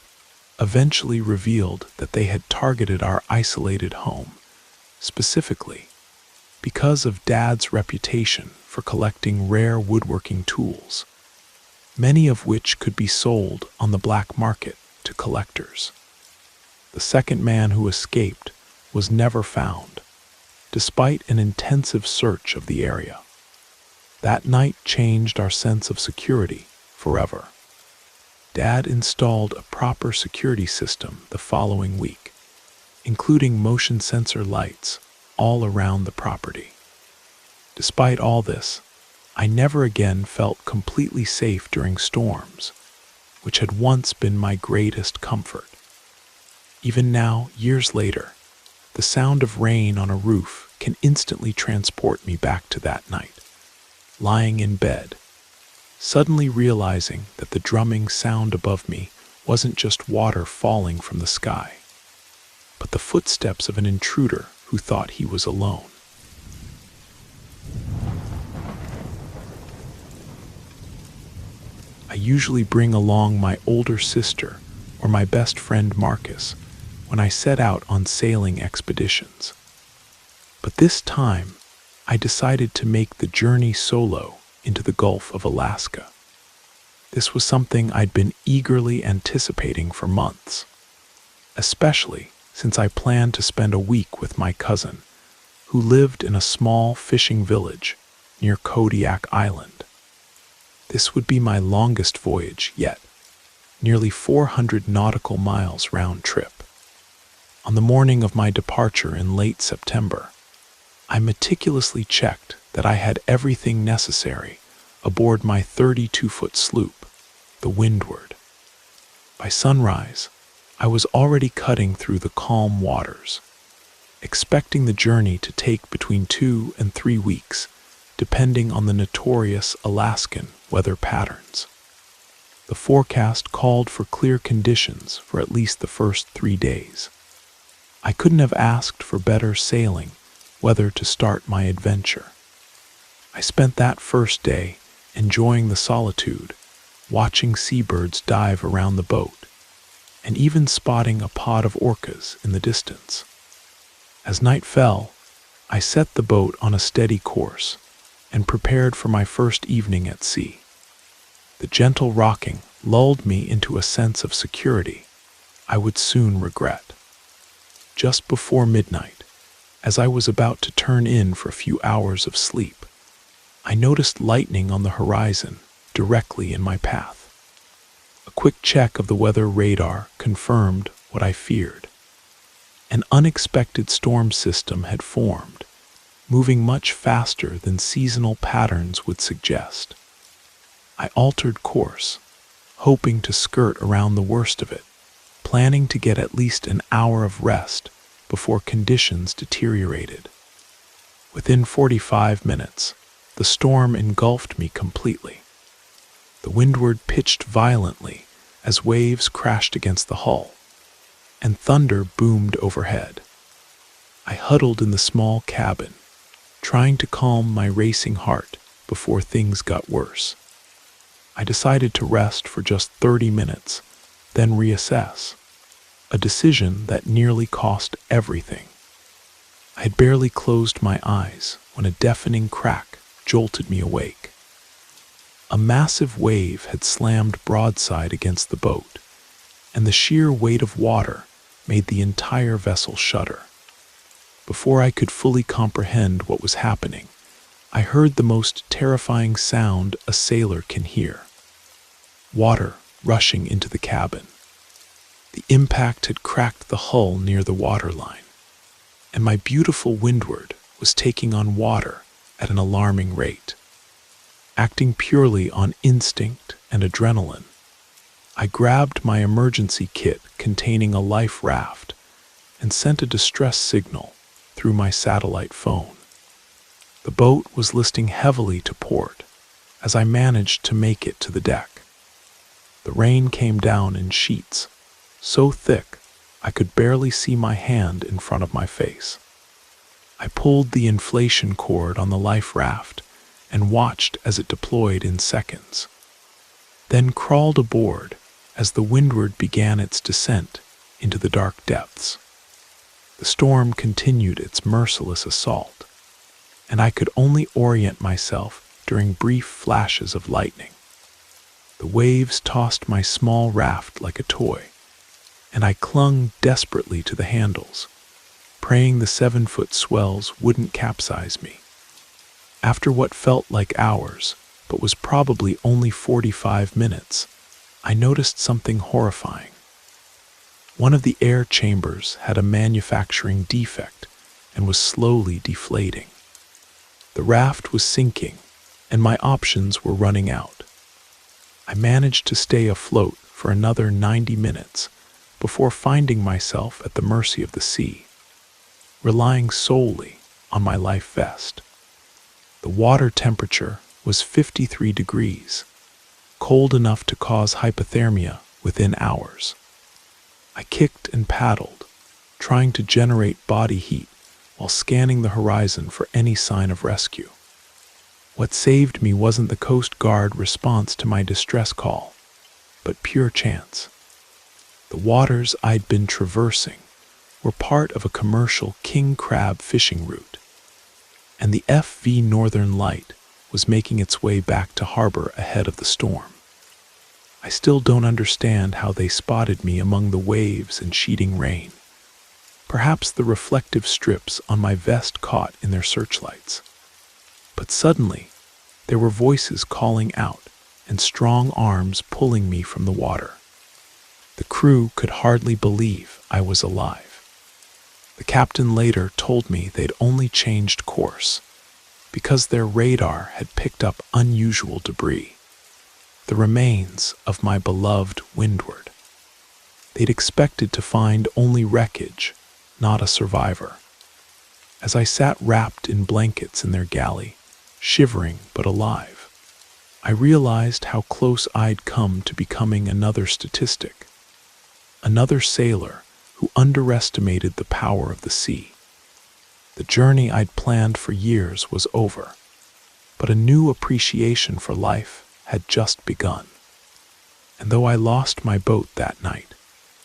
eventually revealed that they had targeted our isolated home, specifically because of Dad's reputation for collecting rare woodworking tools, many of which could be sold on the black market to collectors. The second man who escaped was never found, despite an intensive search of the area. That night changed our sense of security forever. Dad installed a proper security system the following week, including motion sensor lights all around the property. Despite all this, I never again felt completely safe during storms, which had once been my greatest comfort. Even now, years later, the sound of rain on a roof can instantly transport me back to that night. Lying in bed, suddenly realizing that the drumming sound above me wasn't just water falling from the sky, but the footsteps of an intruder who thought he was alone. I usually bring along my older sister or my best friend Marcus when I set out on sailing expeditions. But this time, I decided to make the journey solo into the Gulf of Alaska. This was something I'd been eagerly anticipating for months, especially since I planned to spend a week with my cousin, who lived in a small fishing village near Kodiak Island. This would be my longest voyage yet, nearly 400 nautical miles round trip. On the morning of my departure in late September, I meticulously checked that I had everything necessary aboard my 32-foot sloop, the Windward. By sunrise, I was already cutting through the calm waters, expecting the journey to take between 2 and 3 weeks, depending on the notorious Alaskan weather patterns. The forecast called for clear conditions for at least the first 3 days. I couldn't have asked for better sailing weather to start my adventure. I spent that first day enjoying the solitude, watching seabirds dive around the boat, and even spotting a pod of orcas in the distance. As night fell, I set the boat on a steady course and prepared for my first evening at sea. The gentle rocking lulled me into a sense of security I would soon regret. Just before midnight, as I was about to turn in for a few hours of sleep, I noticed lightning on the horizon directly in my path. A quick check of the weather radar confirmed what I feared. An unexpected storm system had formed, moving much faster than seasonal patterns would suggest. I altered course, hoping to skirt around the worst of it, planning to get at least an hour of rest before conditions deteriorated. Within 45 minutes, the storm engulfed me completely. The Windward pitched violently as waves crashed against the hull, and thunder boomed overhead. I huddled in the small cabin, trying to calm my racing heart before things got worse. I decided to rest for just 30 minutes, then reassess, a decision that nearly cost everything. I had barely closed my eyes when a deafening crack jolted me awake. A massive wave had slammed broadside against the boat, and the sheer weight of water made the entire vessel shudder. Before I could fully comprehend what was happening, I heard the most terrifying sound a sailor can hear: water rushing into the cabin. The impact had cracked the hull near the waterline, and my beautiful Windward was taking on water at an alarming rate. Acting purely on instinct and adrenaline, I grabbed my emergency kit containing a life raft and sent a distress signal through my satellite phone. The boat was listing heavily to port as I managed to make it to the deck. The rain came down in sheets, so thick I could barely see my hand in front of my face. I pulled the inflation cord on the life raft and watched as it deployed in seconds, then crawled aboard as the Windward began its descent into the dark depths. The storm continued its merciless assault, and I could only orient myself during brief flashes of lightning. The waves tossed my small raft like a toy, and I clung desperately to the handles, praying the 7-foot swells wouldn't capsize me. After what felt like hours, but was probably only 45 minutes, I noticed something horrifying. One of the air chambers had a manufacturing defect and was slowly deflating. The raft was sinking, and my options were running out. I managed to stay afloat for another 90 minutes before finding myself at the mercy of the sea, relying solely on my life vest. The water temperature was 53 degrees, cold enough to cause hypothermia within hours. I kicked and paddled, trying to generate body heat while scanning the horizon for any sign of rescue. What saved me wasn't the Coast Guard response to my distress call, but pure chance. The waters I'd been traversing were part of a commercial king crab fishing route, and the FV Northern Light was making its way back to harbor ahead of the storm. I still don't understand how they spotted me among the waves and sheeting rain. Perhaps the reflective strips on my vest caught in their searchlights. But suddenly, there were voices calling out and strong arms pulling me from the water. The crew could hardly believe I was alive. The captain later told me they'd only changed course because their radar had picked up unusual debris, the remains of my beloved Windward. They'd expected to find only wreckage, not a survivor. As I sat wrapped in blankets in their galley, shivering but alive, I realized how close I'd come to becoming another statistic, another sailor who underestimated the power of the sea. The journey I'd planned for years was over, but a new appreciation for life had just begun. And though I lost my boat that night,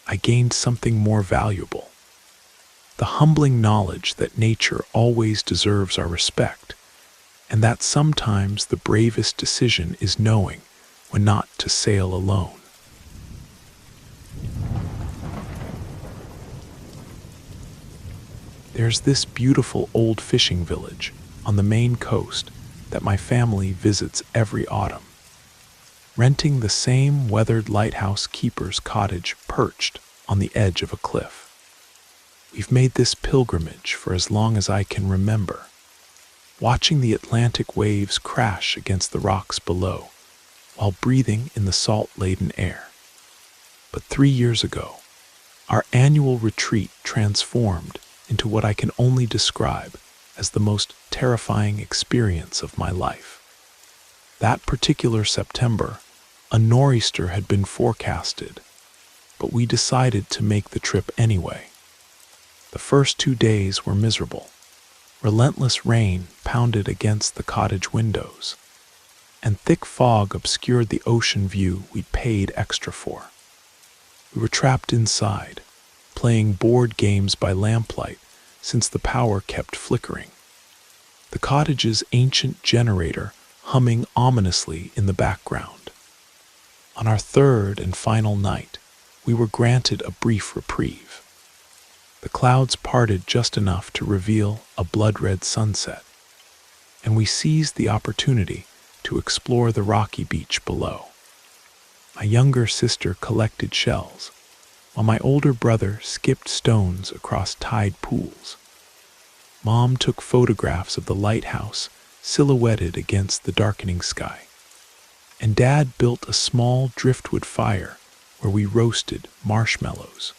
I gained something more valuable: the humbling knowledge that nature always deserves our respect, and that sometimes the bravest decision is knowing when not to sail alone. There's this beautiful old fishing village on the Maine coast that my family visits every autumn, renting the same weathered lighthouse keeper's cottage perched on the edge of a cliff. We've made this pilgrimage for as long as I can remember, watching the Atlantic waves crash against the rocks below while breathing in the salt-laden air. But 3 years ago, our annual retreat transformed into what I can only describe as the most terrifying experience of my life. That particular September, a nor'easter had been forecasted, but we decided to make the trip anyway. The first 2 days were miserable. Relentless rain pounded against the cottage windows, and thick fog obscured the ocean view we'd paid extra for. We were trapped inside, playing board games by lamplight since the power kept flickering, the cottage's ancient generator humming ominously in the background. On our third and final night, we were granted a brief reprieve. The clouds parted just enough to reveal a blood-red sunset, and we seized the opportunity to explore the rocky beach below. My younger sister collected shells, while my older brother skipped stones across tide pools. Mom took photographs of the lighthouse silhouetted against the darkening sky, and Dad built a small driftwood fire where we roasted marshmallows.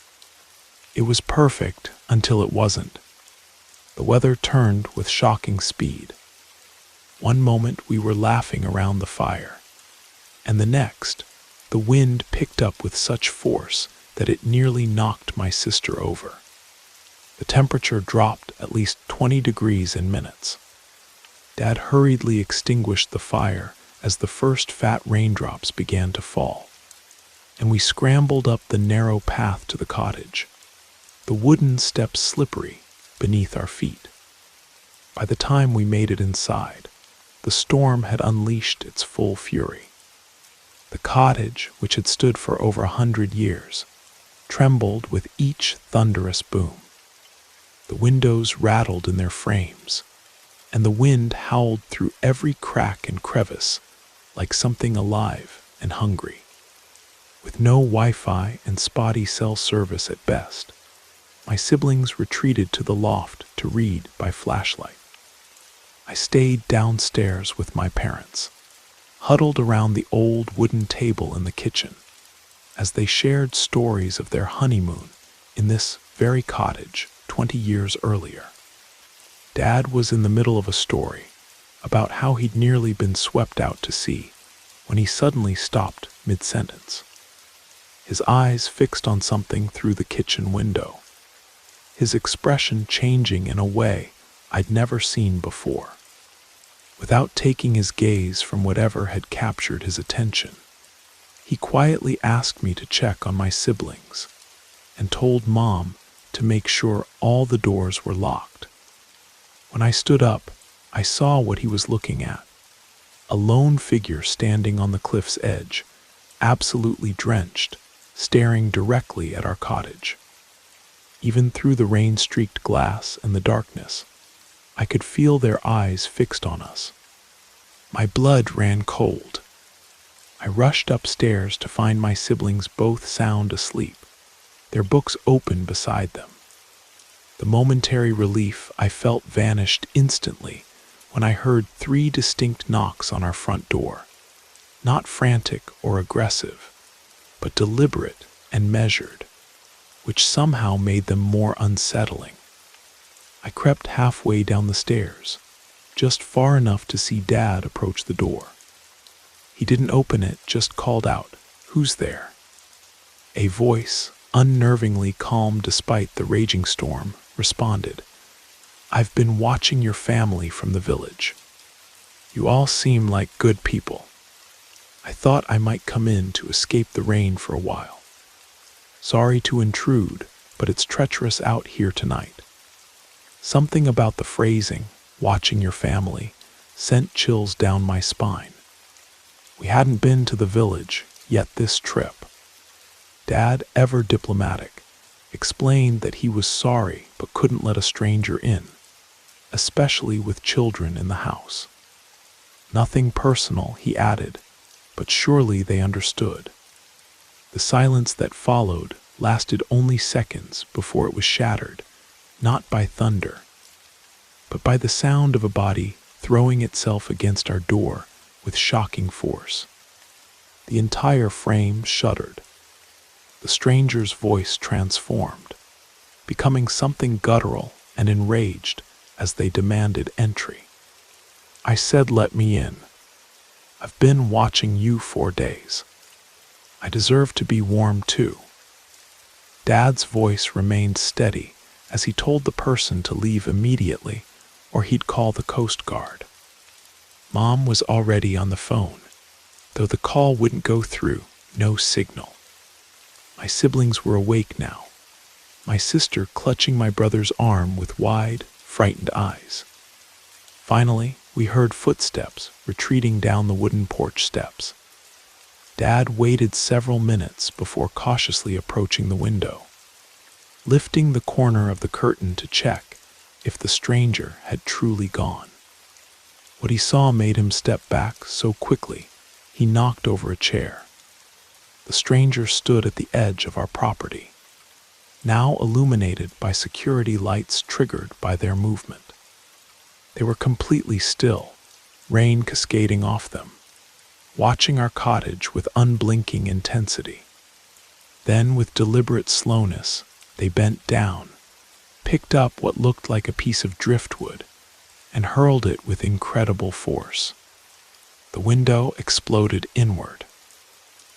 It was perfect until it wasn't. The weather turned with shocking speed. One moment we were laughing around the fire, and the next, the wind picked up with such force that it nearly knocked my sister over. The temperature dropped at least 20 degrees in minutes. Dad hurriedly extinguished the fire as the first fat raindrops began to fall, and we scrambled up the narrow path to the cottage, the wooden steps slippery beneath our feet. By the time we made it inside, the storm had unleashed its full fury. The cottage, which had stood for over 100 years, trembled with each thunderous boom. The windows rattled in their frames, and the wind howled through every crack and crevice like something alive and hungry. With no Wi-Fi and spotty cell service at best, my siblings retreated to the loft to read by flashlight. I stayed downstairs with my parents, huddled around the old wooden table in the kitchen, as they shared stories of their honeymoon in this very cottage 20 years earlier. Dad was in the middle of a story about how he'd nearly been swept out to sea when he suddenly stopped mid-sentence, his eyes fixed on something through the kitchen window, his expression changing in a way I'd never seen before. Without taking his gaze from whatever had captured his attention, he quietly asked me to check on my siblings and told Mom to make sure all the doors were locked. When I stood up, I saw what he was looking at: a lone figure standing on the cliff's edge, absolutely drenched, staring directly at our cottage. Even through the rain-streaked glass and the darkness, I could feel their eyes fixed on us. My blood ran cold. I rushed upstairs to find my siblings both sound asleep, their books open beside them. The momentary relief I felt vanished instantly when I heard 3 distinct knocks on our front door, not frantic or aggressive, but deliberate and measured, which somehow made them more unsettling. I crept halfway down the stairs, just far enough to see Dad approach the door. He didn't open it, just called out, "Who's there?" A voice, unnervingly calm despite the raging storm, responded, "I've been watching your family from the village. You all seem like good people. I thought I might come in to escape the rain for a while. Sorry to intrude, but it's treacherous out here tonight." Something about the phrasing, "watching your family," sent chills down my spine. We hadn't been to the village yet this trip. Dad, ever diplomatic, explained that he was sorry but couldn't let a stranger in, especially with children in the house. Nothing personal, he added, but surely they understood. The silence that followed lasted only seconds before it was shattered, not by thunder, but by the sound of a body throwing itself against our door with shocking force. The entire frame shuddered. The stranger's voice transformed, becoming something guttural and enraged as they demanded entry. I said, "Let me in. I've been watching you 4 days. I deserve to be warm too." Dad's voice remained steady as he told the person to leave immediately or he'd call the Coast Guard. Mom was already on the phone, though the call wouldn't go through, no signal. My siblings were awake now, my sister clutching my brother's arm with wide, frightened eyes. Finally, we heard footsteps retreating down the wooden porch steps. Dad waited several minutes before cautiously approaching the window, lifting the corner of the curtain to check if the stranger had truly gone. What he saw made him step back so quickly he knocked over a chair. The stranger stood at the edge of our property, now illuminated by security lights triggered by their movement. They were completely still, rain cascading off them, watching our cottage with unblinking intensity. Then, with deliberate slowness, they bent down, picked up what looked like a piece of driftwood, and hurled it with incredible force. The window exploded inward.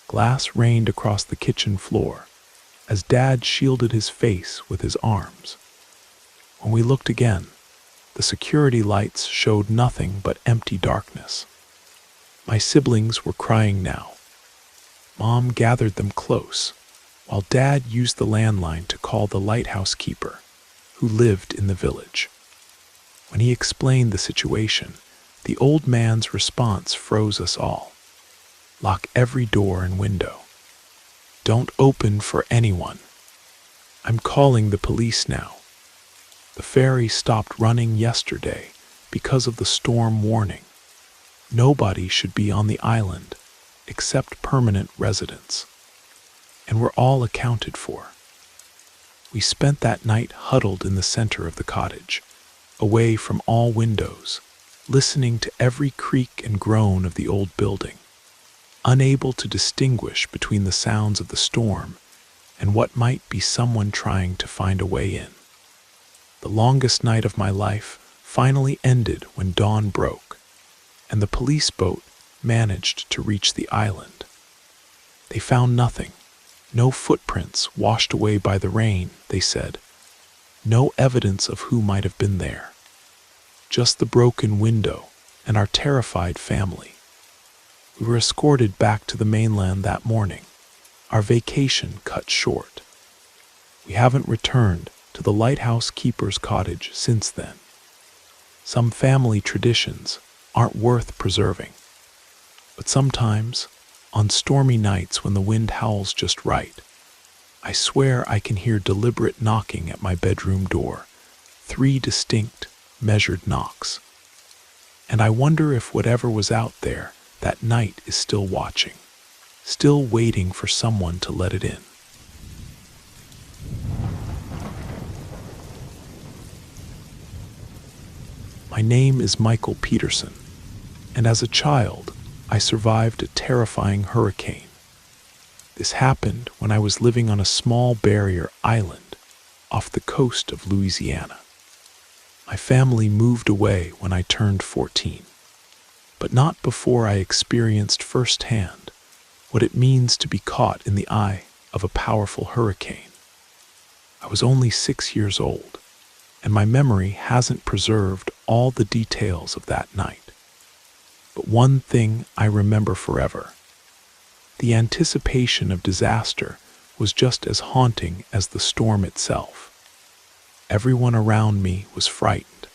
Glass rained across the kitchen floor as Dad shielded his face with his arms. When we looked again, the security lights showed nothing but empty darkness. My siblings were crying now. Mom gathered them close, while Dad used the landline to call the lighthouse keeper, who lived in the village. When he explained the situation, the old man's response froze us all. "Lock every door and window. Don't open for anyone. I'm calling the police now. The ferry stopped running yesterday because of the storm warning. Nobody should be on the island except permanent residents. And we're all accounted for." We spent that night huddled in the center of the cottage, away from all windows, listening to every creak and groan of the old building, unable to distinguish between the sounds of the storm and what might be someone trying to find a way in. The longest night of my life finally ended when dawn broke, and the police boat managed to reach the island. They found nothing. No footprints washed away by the rain, they said. No evidence of who might have been there. Just the broken window and our terrified family. We were escorted back to the mainland that morning, our vacation cut short. We haven't returned to the lighthouse keeper's cottage since then. Some family traditions aren't worth preserving. But sometimes, on stormy nights when the wind howls just right, I swear I can hear deliberate knocking at my bedroom door, 3 distinct, measured knocks. And I wonder if whatever was out there that night is still watching, still waiting for someone to let it in. My name is Michael Peterson, and as a child, I survived a terrifying hurricane. This happened when I was living on a small barrier island off the coast of Louisiana. My family moved away when I turned 14, but not before I experienced firsthand what it means to be caught in the eye of a powerful hurricane. I was only 6 years old, and my memory hasn't preserved all the details of that night. But one thing I remember forever. The anticipation of disaster was just as haunting as the storm itself. Everyone around me was frightened,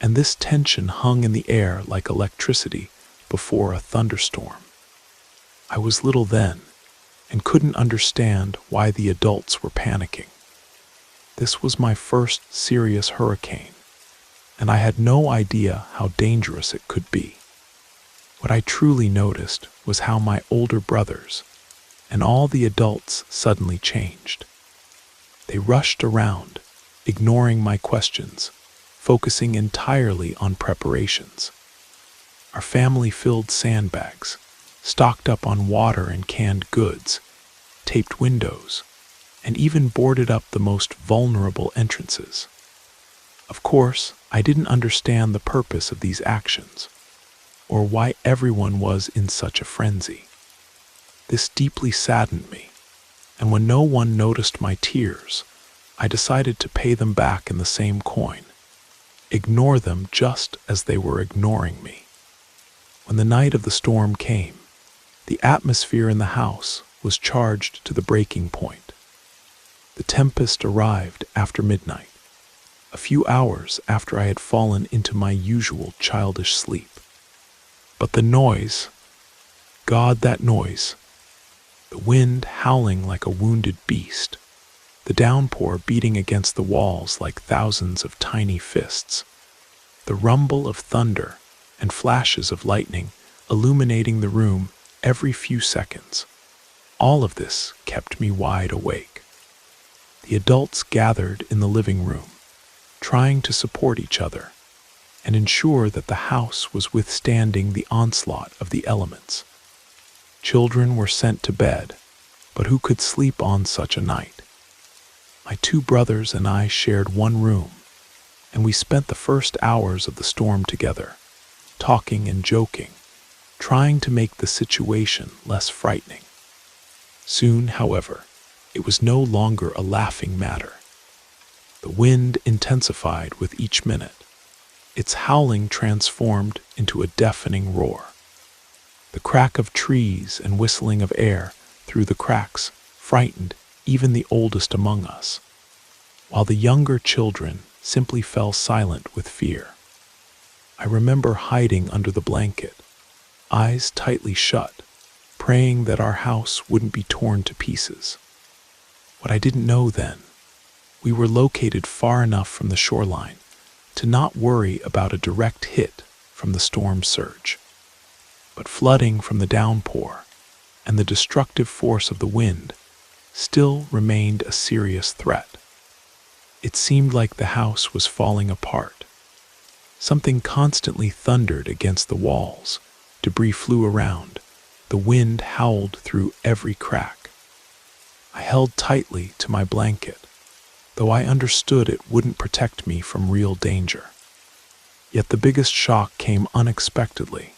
and this tension hung in the air like electricity before a thunderstorm. I was little then, and couldn't understand why the adults were panicking. This was my first serious hurricane, and I had no idea how dangerous it could be. What I truly noticed was how my older brothers and all the adults suddenly changed. They rushed around, ignoring my questions, focusing entirely on preparations. Our family filled sandbags, stocked up on water and canned goods, taped windows, and even boarded up the most vulnerable entrances. Of course, I didn't understand the purpose of these actions, or why everyone was in such a frenzy. This deeply saddened me, and when no one noticed my tears, I decided to pay them back in the same coin, ignore them just as they were ignoring me. When the night of the storm came, the atmosphere in the house was charged to the breaking point. The tempest arrived after midnight, a few hours after I had fallen into my usual childish sleep. But the noise, God, that noise, the wind howling like a wounded beast, the downpour beating against the walls like thousands of tiny fists, the rumble of thunder and flashes of lightning illuminating the room every few seconds, all of this kept me wide awake. The adults gathered in the living room, trying to support each other and ensure that the house was withstanding the onslaught of the elements. Children were sent to bed, but who could sleep on such a night? My 2 brothers and I shared one room, and we spent the first hours of the storm together, talking and joking, trying to make the situation less frightening. Soon, however, it was no longer a laughing matter. The wind intensified with each minute. Its howling transformed into a deafening roar. The crack of trees and whistling of air through the cracks frightened even the oldest among us, while the younger children simply fell silent with fear. I remember hiding under the blanket, eyes tightly shut, praying that our house wouldn't be torn to pieces. What I didn't know then, we were located far enough from the shoreline to not worry about a direct hit from the storm surge. But flooding from the downpour and the destructive force of the wind still remained a serious threat. It seemed like the house was falling apart. Something constantly thundered against the walls, debris flew around, the wind howled through every crack. I held tightly to my blanket, though I understood it wouldn't protect me from real danger. Yet the biggest shock came unexpectedly.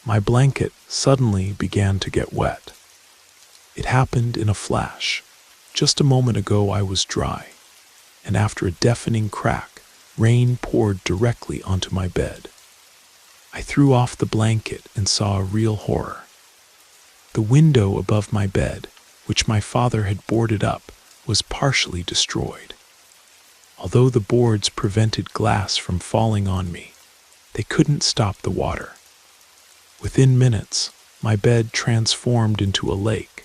My blanket suddenly began to get wet. It happened in a flash. Just a moment ago I was dry, and after a deafening crack, rain poured directly onto my bed. I threw off the blanket and saw a real horror. The window above my bed, which my father had boarded up, was partially destroyed. Although the boards prevented glass from falling on me, they couldn't stop the water. Within minutes, my bed transformed into a lake,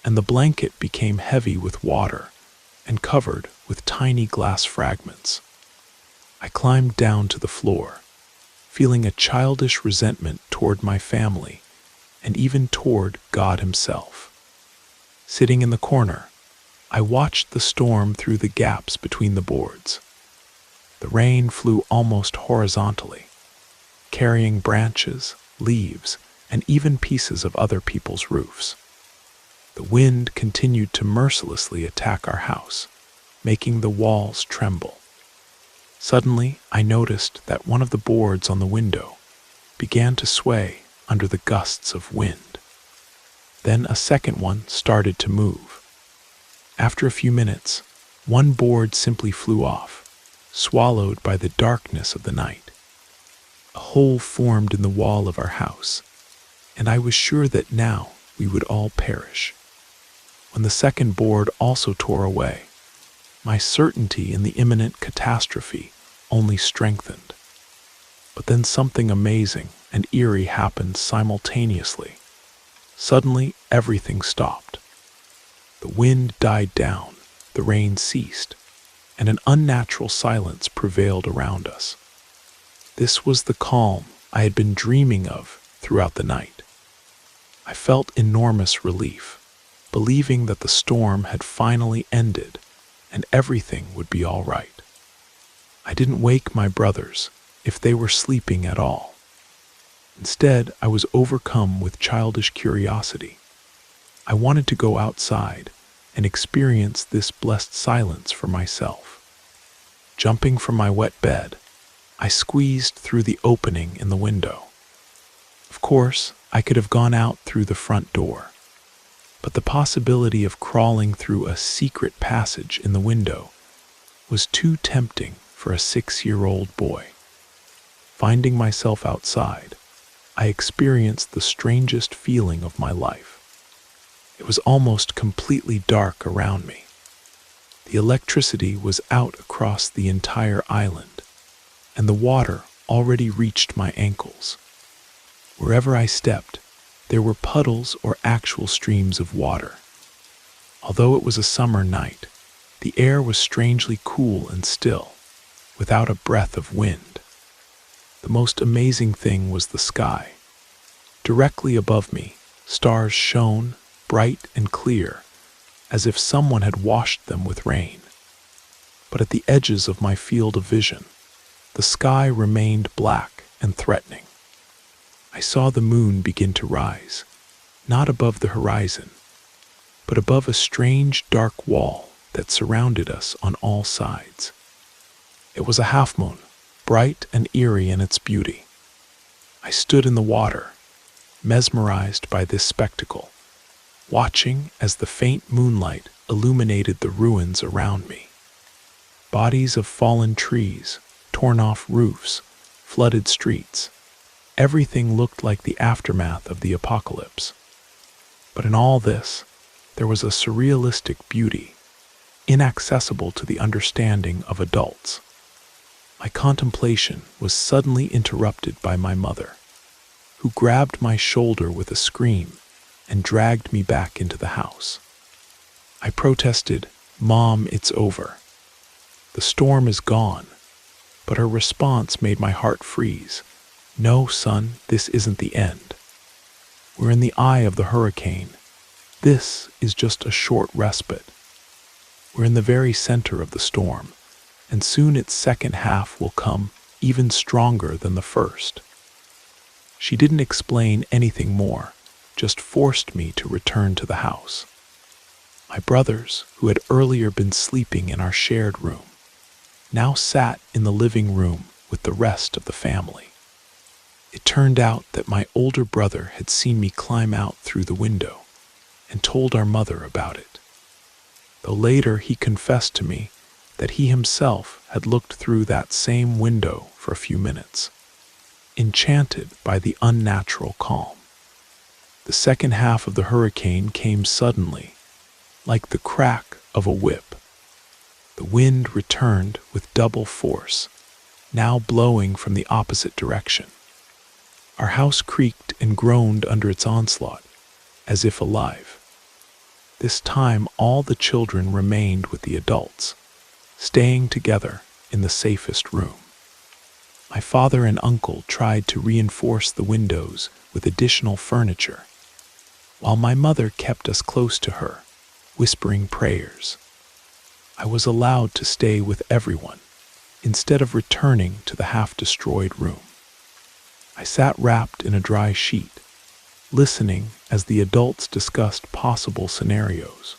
and the blanket became heavy with water and covered with tiny glass fragments. I climbed down to the floor, feeling a childish resentment toward my family and even toward God Himself. Sitting in the corner, I watched the storm through the gaps between the boards. The rain flew almost horizontally, carrying branches, leaves, and even pieces of other people's roofs. The wind continued to mercilessly attack our house, making the walls tremble. Suddenly, I noticed that one of the boards on the window began to sway under the gusts of wind. Then a second one started to move. After a few minutes, one board simply flew off, swallowed by the darkness of the night. A hole formed in the wall of our house, and I was sure that now we would all perish. When the second board also tore away, my certainty in the imminent catastrophe only strengthened. But then something amazing and eerie happened simultaneously. Suddenly, everything stopped. The wind died down, the rain ceased, and an unnatural silence prevailed around us. This was the calm I had been dreaming of throughout the night. I felt enormous relief, believing that the storm had finally ended and everything would be all right. I didn't wake my brothers, if they were sleeping at all. Instead, I was overcome with childish curiosity. I wanted to go outside and experience this blessed silence for myself. Jumping from my wet bed, I squeezed through the opening in the window. Of course, I could have gone out through the front door, but the possibility of crawling through a secret passage in the window was too tempting for a 6-year-old boy. Finding myself outside, I experienced the strangest feeling of my life. It was almost completely dark around me. The electricity was out across the entire island, and the water already reached my ankles. Wherever I stepped, there were puddles or actual streams of water. Although it was a summer night, the air was strangely cool and still, without a breath of wind. The most amazing thing was the sky. Directly above me, stars shone, bright and clear, as if someone had washed them with rain. But at the edges of my field of vision, the sky remained black and threatening. I saw the moon begin to rise, not above the horizon, but above a strange dark wall that surrounded us on all sides. It was a half-moon, bright and eerie in its beauty. I stood in the water, mesmerized by this spectacle, watching as the faint moonlight illuminated the ruins around me. Bodies of fallen trees, torn off roofs, flooded streets. Everything looked like the aftermath of the apocalypse. But in all this, there was a surrealistic beauty, inaccessible to the understanding of adults. My contemplation was suddenly interrupted by my mother, who grabbed my shoulder with a scream and dragged me back into the house. I protested, "Mom, it's over. The storm is gone." But her response made my heart freeze. "No, son, this isn't the end. We're in the eye of the hurricane. This is just a short respite. We're in the very center of the storm, and soon its second half will come even stronger than the first." She didn't explain anything more, just forced me to return to the house. My brothers, who had earlier been sleeping in our shared room, now sat in the living room with the rest of the family. It turned out that my older brother had seen me climb out through the window and told our mother about it, though later he confessed to me that he himself had looked through that same window for a few minutes, enchanted by the unnatural calm. The second half of the hurricane came suddenly, like the crack of a whip. The wind returned with double force, now blowing from the opposite direction. Our house creaked and groaned under its onslaught, as if alive. This time all the children remained with the adults, staying together in the safest room. My father and uncle tried to reinforce the windows with additional furniture, while my mother kept us close to her, whispering prayers. I was allowed to stay with everyone, instead of returning to the half-destroyed room. I sat wrapped in a dry sheet, listening as the adults discussed possible scenarios.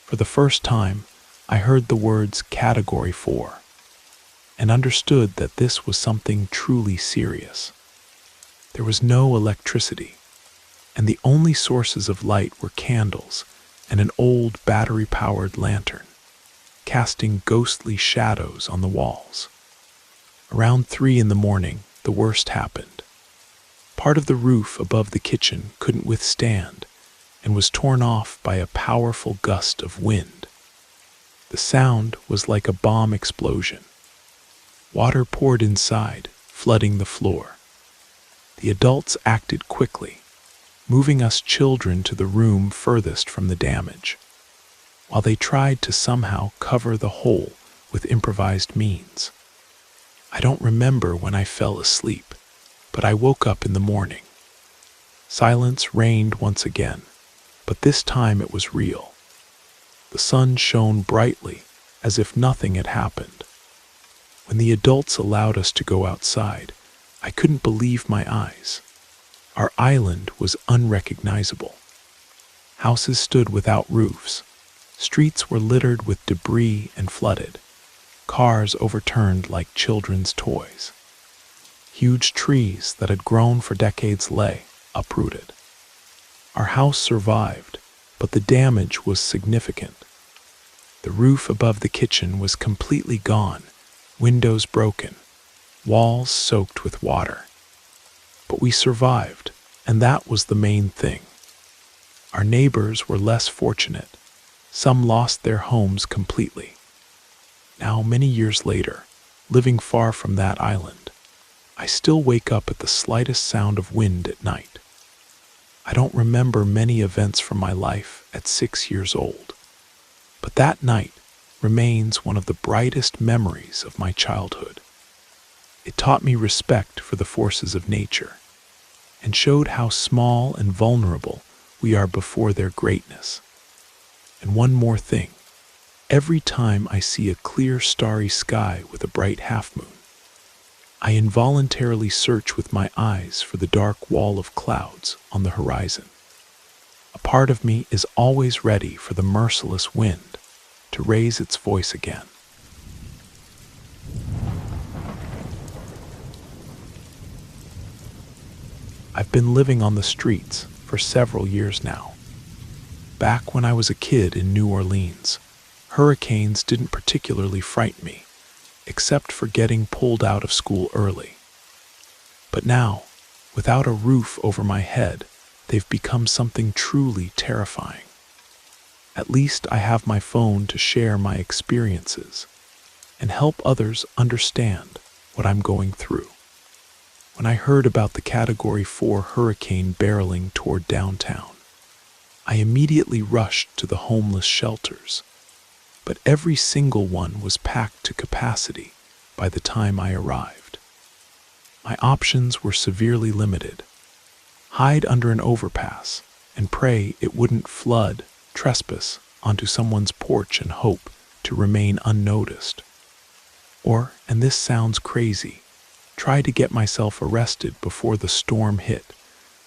For the first time, I heard the words Category 4 and understood that this was something truly serious. There was no electricity, and the only sources of light were candles and an old battery-powered lantern, casting ghostly shadows on the walls. Around 3 a.m, the worst happened. Part of the roof above the kitchen couldn't withstand and was torn off by a powerful gust of wind. The sound was like a bomb explosion. Water poured inside, flooding the floor. The adults acted quickly, moving us children to the room furthest from the damage, while they tried to somehow cover the hole with improvised means. I don't remember when I fell asleep, but I woke up in the morning. Silence reigned once again, but this time it was real. The sun shone brightly, as if nothing had happened. When the adults allowed us to go outside, I couldn't believe my eyes. Our island was unrecognizable. Houses stood without roofs. Streets were littered with debris and flooded. Cars overturned like children's toys. Huge trees that had grown for decades lay uprooted. Our house survived, but the damage was significant. The roof above the kitchen was completely gone, windows broken, walls soaked with water. But we survived, and that was the main thing. Our neighbors were less fortunate. Some lost their homes completely. Now, many years later, living far from that island, I still wake up at the slightest sound of wind at night. I don't remember many events from my life at 6 years old, but that night remains one of the brightest memories of my childhood. It taught me respect for the forces of nature and showed how small and vulnerable we are before their greatness. And one more thing, every time I see a clear starry sky with a bright half-moon, I involuntarily search with my eyes for the dark wall of clouds on the horizon. A part of me is always ready for the merciless wind to raise its voice again. I've been living on the streets for several years now. Back when I was a kid in New Orleans, hurricanes didn't particularly frighten me, except for getting pulled out of school early. But now, without a roof over my head, they've become something truly terrifying. At least I have my phone to share my experiences and help others understand what I'm going through. When I heard about the Category 4 hurricane barreling toward downtown, I immediately rushed to the homeless shelters, but every single one was packed to capacity by the time I arrived. My options were severely limited. Hide under an overpass and pray it wouldn't flood, trespass onto someone's porch and hope to remain unnoticed. Or, and this sounds crazy, try to get myself arrested before the storm hit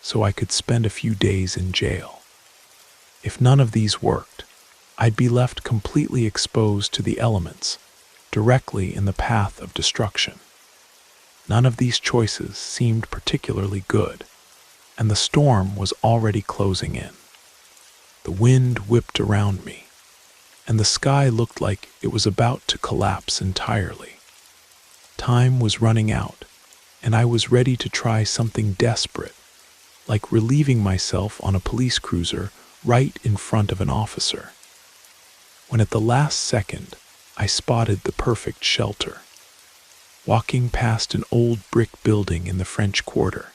so I could spend a few days in jail. If none of these worked, I'd be left completely exposed to the elements, directly in the path of destruction. None of these choices seemed particularly good, and the storm was already closing in. The wind whipped around me, and the sky looked like it was about to collapse entirely. Time was running out, and I was ready to try something desperate, like relieving myself on a police cruiser right in front of an officer. When at the last second, I spotted the perfect shelter. Walking past an old brick building in the French Quarter,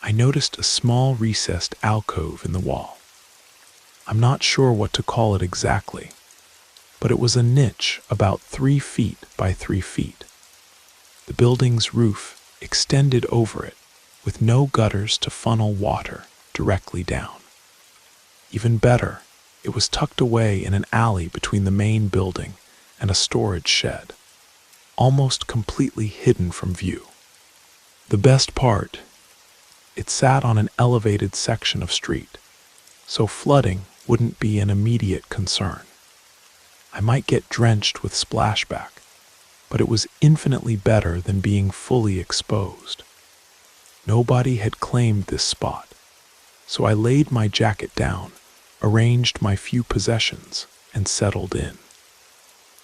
I noticed a small recessed alcove in the wall. I'm not sure what to call it exactly, but it was a niche about 3 feet by 3 feet. The building's roof extended over it, with no gutters to funnel water directly down. Even better, it was tucked away in an alley between the main building and a storage shed, almost completely hidden from view. The best part, it sat on an elevated section of street, so flooding wouldn't be an immediate concern. I might get drenched with splashback, but it was infinitely better than being fully exposed. Nobody had claimed this spot, so I laid my jacket down, arranged my few possessions, and settled in.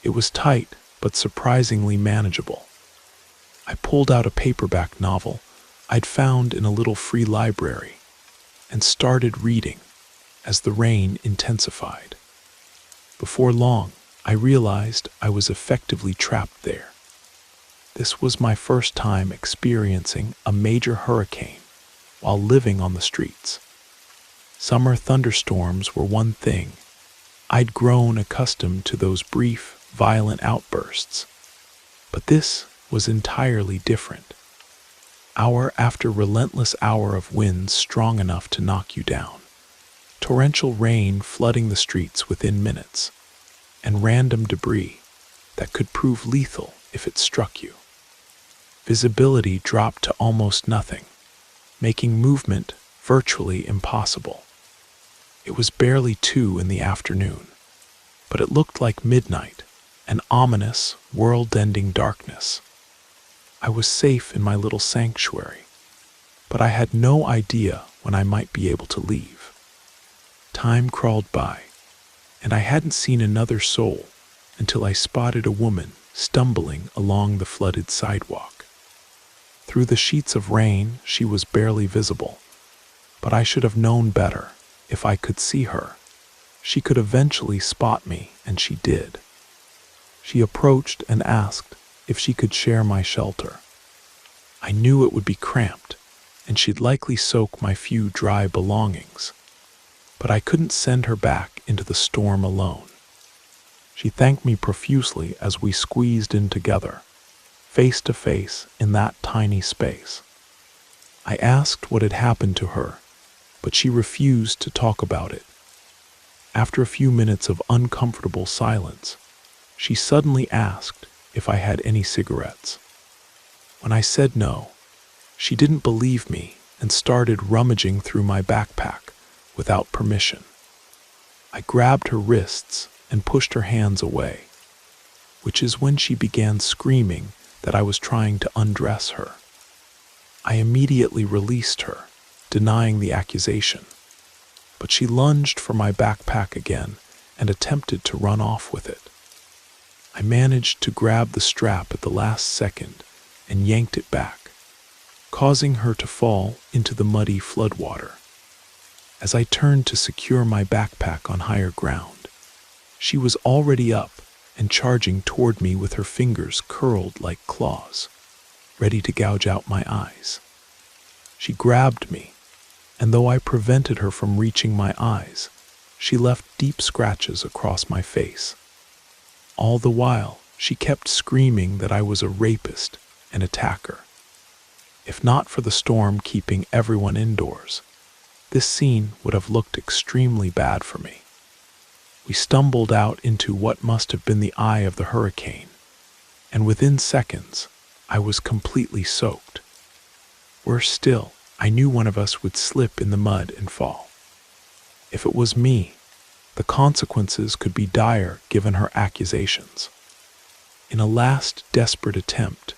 It was tight, but surprisingly manageable. I pulled out a paperback novel I'd found in a little free library and started reading as the rain intensified. Before long, I realized I was effectively trapped there. This was my first time experiencing a major hurricane while living on the streets. Summer thunderstorms were one thing. I'd grown accustomed to those brief, violent outbursts. But this was entirely different. Hour after relentless hour of winds strong enough to knock you down, torrential rain flooding the streets within minutes, and random debris that could prove lethal if it struck you. Visibility dropped to almost nothing, making movement virtually impossible. It was barely 2 in the afternoon, but it looked like midnight, an ominous, world-ending darkness. I was safe in my little sanctuary, but I had no idea when I might be able to leave. Time crawled by, and I hadn't seen another soul until I spotted a woman stumbling along the flooded sidewalk. Through the sheets of rain, she was barely visible, but I should have known better. If I could see her, she could eventually spot me, and she did. She approached and asked if she could share my shelter. I knew it would be cramped, and she'd likely soak my few dry belongings, but I couldn't send her back into the storm alone. She thanked me profusely as we squeezed in together, face to face in that tiny space. I asked what had happened to her, but she refused to talk about it. After a few minutes of uncomfortable silence, she suddenly asked if I had any cigarettes. When I said no, she didn't believe me and started rummaging through my backpack without permission. I grabbed her wrists and pushed her hands away, which is when she began screaming that I was trying to undress her. I immediately released her, denying the accusation, but she lunged for my backpack again and attempted to run off with it. I managed to grab the strap at the last second and yanked it back, causing her to fall into the muddy floodwater. As I turned to secure my backpack on higher ground, she was already up and charging toward me with her fingers curled like claws, ready to gouge out my eyes. She grabbed me, and though I prevented her from reaching my eyes, she left deep scratches across my face. All the while, she kept screaming that I was a rapist and attacker. If not for the storm keeping everyone indoors, this scene would have looked extremely bad for me. We stumbled out into what must have been the eye of the hurricane, and within seconds, I was completely soaked. Worse still, I knew one of us would slip in the mud and fall. If it was me, the consequences could be dire given her accusations. In a last desperate attempt,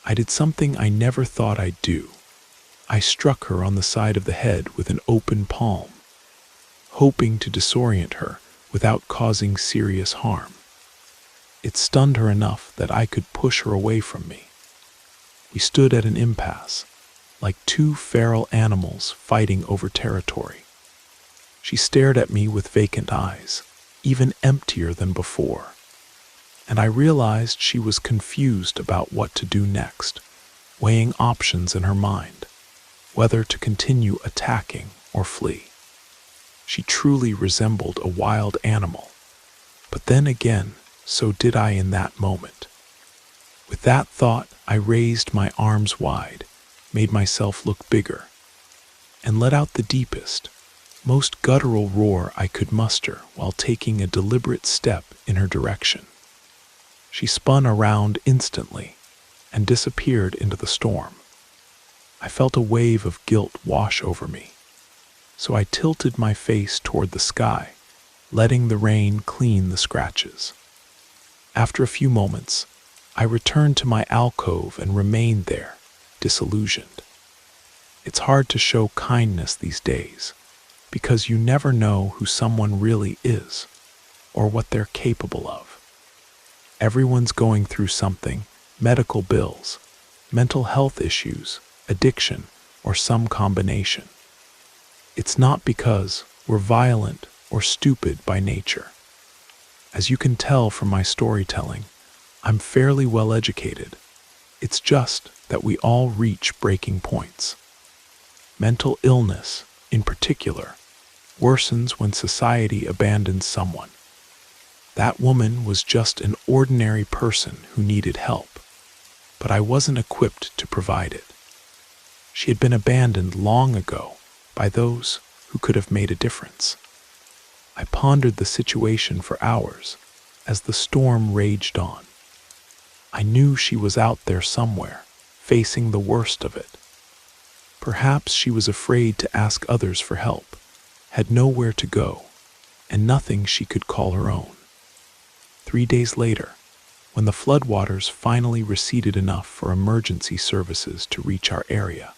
I did something I never thought I'd do. I struck her on the side of the head with an open palm, hoping to disorient her without causing serious harm. It stunned her enough that I could push her away from me. We stood at an impasse, like two feral animals fighting over territory. She stared at me with vacant eyes, even emptier than before, and I realized she was confused about what to do next, weighing options in her mind, whether to continue attacking or flee. She truly resembled a wild animal, but then again, so did I in that moment. With that thought, I raised my arms wide, made myself look bigger, and let out the deepest, most guttural roar I could muster while taking a deliberate step in her direction. She spun around instantly and disappeared into the storm. I felt a wave of guilt wash over me, so I tilted my face toward the sky, letting the rain clean the scratches. After a few moments, I returned to my alcove and remained there, disillusioned. It's hard to show kindness these days, because you never know who someone really is, or what they're capable of. Everyone's going through something: medical bills, mental health issues, addiction, or some combination. It's not because we're violent or stupid by nature. As you can tell from my storytelling, I'm fairly well educated. It's just that we all reach breaking points. Mental illness, in particular, worsens when society abandons someone. That woman was just an ordinary person who needed help, but I wasn't equipped to provide it. She had been abandoned long ago by those who could have made a difference. I pondered the situation for hours as the storm raged on. I knew she was out there somewhere, facing the worst of it. Perhaps she was afraid to ask others for help, had nowhere to go, and nothing she could call her own. 3 days later, when the floodwaters finally receded enough for emergency services to reach our area,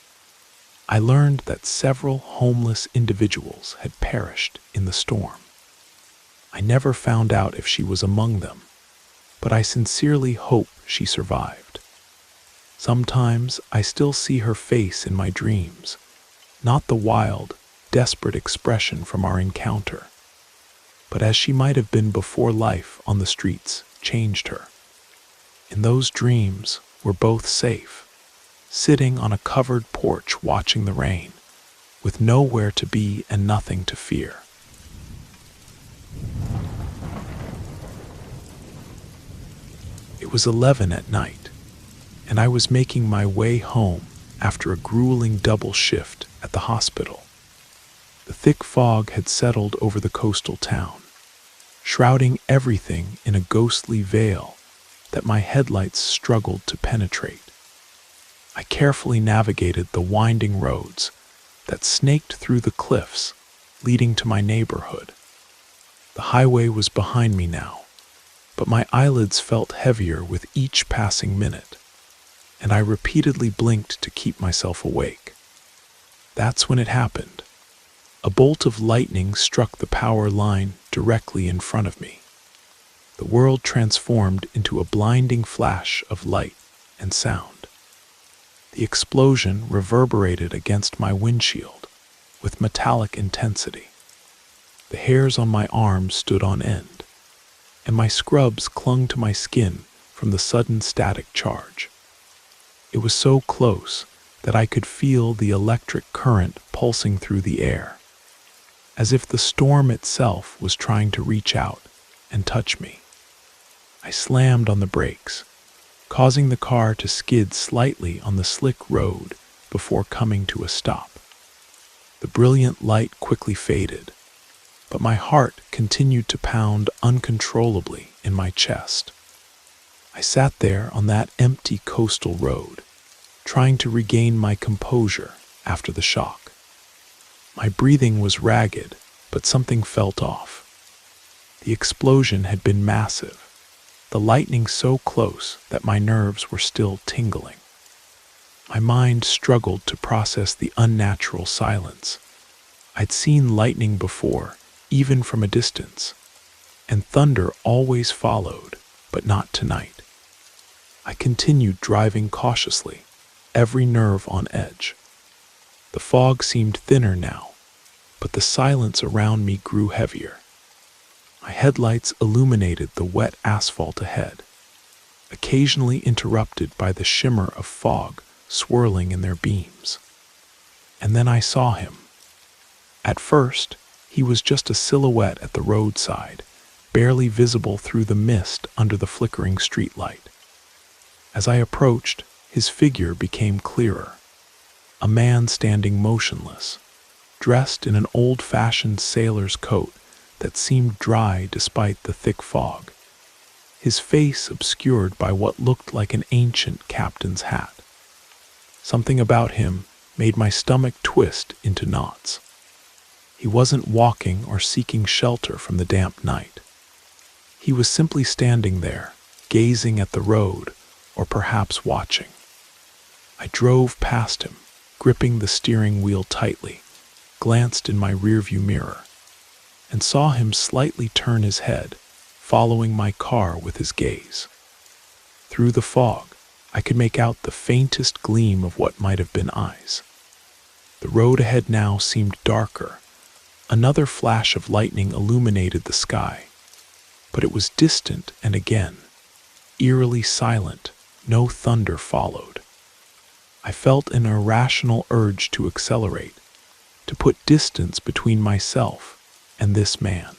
I learned that several homeless individuals had perished in the storm. I never found out if she was among them, but I sincerely hope she survived. Sometimes I still see her face in my dreams, not the wild, desperate expression from our encounter, but as she might have been before life on the streets changed her. In those dreams, we're both safe, sitting on a covered porch watching the rain, with nowhere to be and nothing to fear. It was 11 at night, and I was making my way home after a grueling double shift at the hospital. The thick fog had settled over the coastal town, shrouding everything in a ghostly veil that my headlights struggled to penetrate. I carefully navigated the winding roads that snaked through the cliffs leading to my neighborhood. The highway was behind me now, but my eyelids felt heavier with each passing minute, and I repeatedly blinked to keep myself awake. That's when it happened. A bolt of lightning struck the power line directly in front of me. The world transformed into a blinding flash of light and sound. The explosion reverberated against my windshield with metallic intensity. The hairs on my arms stood on end, and my scrubs clung to my skin from the sudden static charge. It was so close that I could feel the electric current pulsing through the air, as if the storm itself was trying to reach out and touch me. I slammed on the brakes, causing the car to skid slightly on the slick road before coming to a stop. The brilliant light quickly faded, but my heart continued to pound uncontrollably in my chest. I sat there on that empty coastal road, trying to regain my composure after the shock. My breathing was ragged, but something felt off. The explosion had been massive, the lightning so close that my nerves were still tingling. My mind struggled to process the unnatural silence. I'd seen lightning before, even from a distance, and thunder always followed, but not tonight. I continued driving cautiously, every nerve on edge. The fog seemed thinner now, but the silence around me grew heavier. My headlights illuminated the wet asphalt ahead, occasionally interrupted by the shimmer of fog swirling in their beams. And then I saw him. At first, he was just a silhouette at the roadside, barely visible through the mist under the flickering streetlight. As I approached, his figure became clearer. A man standing motionless, dressed in an old-fashioned sailor's coat that seemed dry despite the thick fog, his face obscured by what looked like an ancient captain's hat. Something about him made my stomach twist into knots. He wasn't walking or seeking shelter from the damp night. He was simply standing there, gazing at the road, or perhaps watching. I drove past him, gripping the steering wheel tightly, glanced in my rearview mirror, and saw him slightly turn his head, following my car with his gaze. Through the fog, I could make out the faintest gleam of what might have been eyes. The road ahead now seemed darker. Another flash of lightning illuminated the sky, but it was distant and again, eerily silent. No thunder followed. I felt an irrational urge to accelerate, to put distance between myself and this man.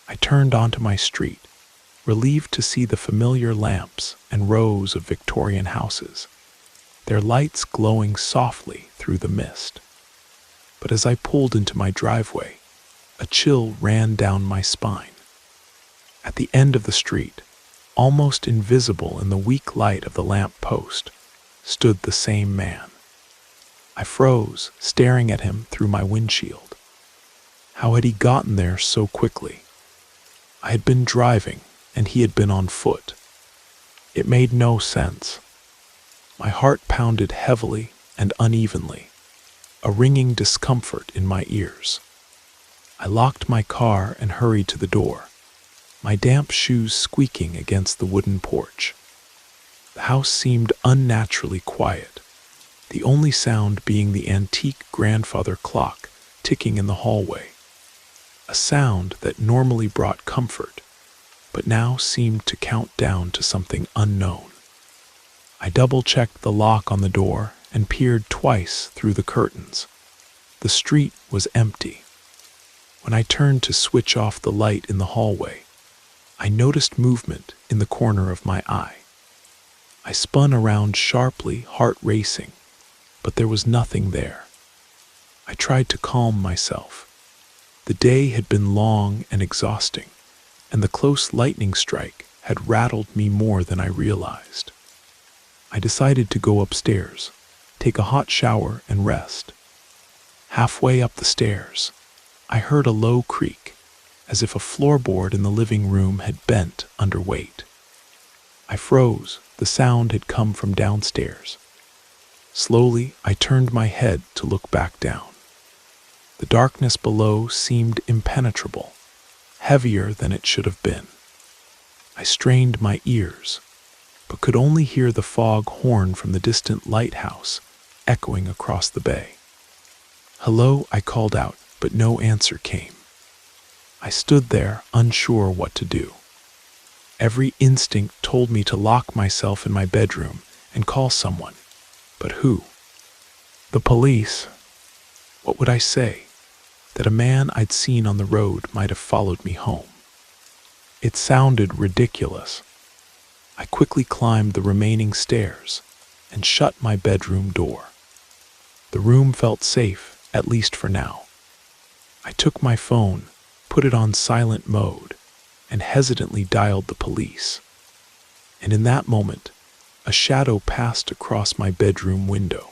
I turned onto my street, relieved to see the familiar lamps and rows of Victorian houses, their lights glowing softly through the mist. But as I pulled into my driveway, a chill ran down my spine. At the end of the street, almost invisible in the weak light of the lamp post, stood the same man. I froze, staring at him through my windshield. How had he gotten there so quickly? I had been driving, and he had been on foot. It made no sense. My heart pounded heavily and unevenly, a ringing discomfort in my ears. I locked my car and hurried to the door, my damp shoes squeaking against the wooden porch. The house seemed unnaturally quiet, the only sound being the antique grandfather clock ticking in the hallway, a sound that normally brought comfort, but now seemed to count down to something unknown. I double-checked the lock on the door and peered twice through the curtains. The street was empty. When I turned to switch off the light in the hallway, I noticed movement in the corner of my eye. I spun around sharply, heart racing, but there was nothing there. I tried to calm myself. The day had been long and exhausting, and the close lightning strike had rattled me more than I realized. I decided to go upstairs, take a hot shower, and rest. Halfway up the stairs, I heard a low creak, as if a floorboard in the living room had bent under weight. I froze. The sound had come from downstairs. Slowly, I turned my head to look back down. The darkness below seemed impenetrable, heavier than it should have been. I strained my ears, but could only hear the fog horn from the distant lighthouse echoing across the bay. "Hello," I called out, but no answer came. I stood there, unsure what to do. Every instinct told me to lock myself in my bedroom and call someone. But who? The police. What would I say? That a man I'd seen on the road might have followed me home. It sounded ridiculous. I quickly climbed the remaining stairs and shut my bedroom door. The room felt safe, at least for now. I took my phone, put it on silent mode, and hesitantly dialed the police. And in that moment, a shadow passed across my bedroom window.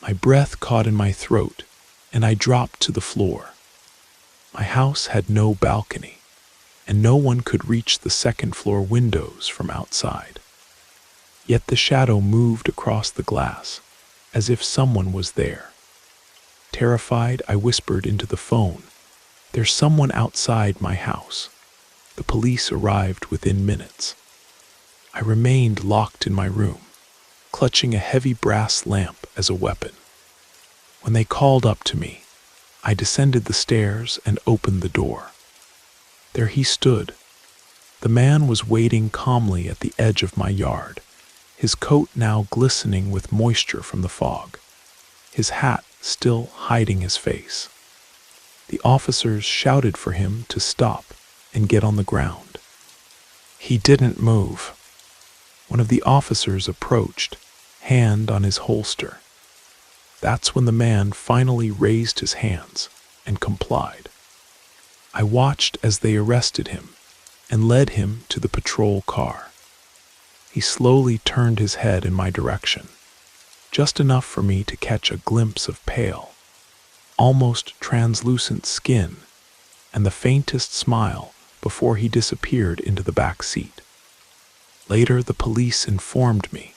My breath caught in my throat, and I dropped to the floor. My house had no balcony, and no one could reach the second-floor windows from outside. Yet the shadow moved across the glass, as if someone was there. Terrified, I whispered into the phone, "There's someone outside my house." The police arrived within minutes. I remained locked in my room, clutching a heavy brass lamp as a weapon. When they called up to me, I descended the stairs and opened the door. There he stood. The man was waiting calmly at the edge of my yard, his coat now glistening with moisture from the fog, his hat still hiding his face. The officers shouted for him to stop and get on the ground. He didn't move. One of the officers approached, hand on his holster. That's when the man finally raised his hands and complied. I watched as they arrested him and led him to the patrol car. He slowly turned his head in my direction, just enough for me to catch a glimpse of pale, almost translucent skin and the faintest smile before he disappeared into the back seat. Later, the police informed me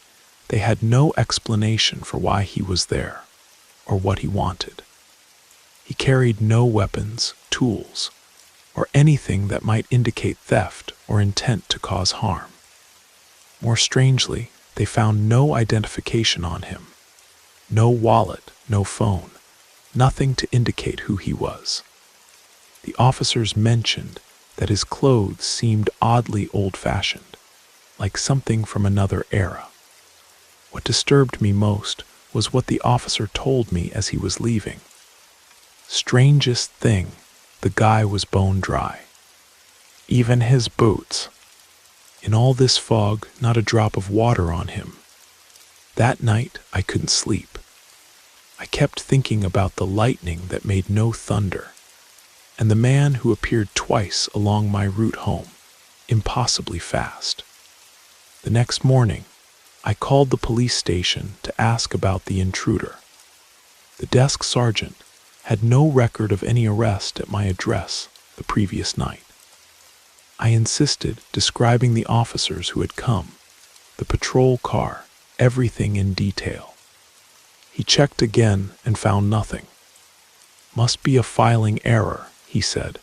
they had no explanation for why he was there or what he wanted. He carried no weapons, tools, or anything that might indicate theft or intent to cause harm. More strangely, they found no identification on him. No wallet, no phone, nothing to indicate who he was. The officers mentioned that his clothes seemed oddly old-fashioned, like something from another era. What disturbed me most was what the officer told me as he was leaving. Strangest thing, the guy was bone dry. Even his boots. In all this fog, not a drop of water on him. That night, I couldn't sleep. I kept thinking about the lightning that made no thunder, and the man who appeared twice along my route home, impossibly fast. The next morning, I called the police station to ask about the intruder. The desk sergeant had no record of any arrest at my address the previous night. I insisted, describing the officers who had come, the patrol car, everything in detail. He checked again and found nothing. "Must be a filing error," he said,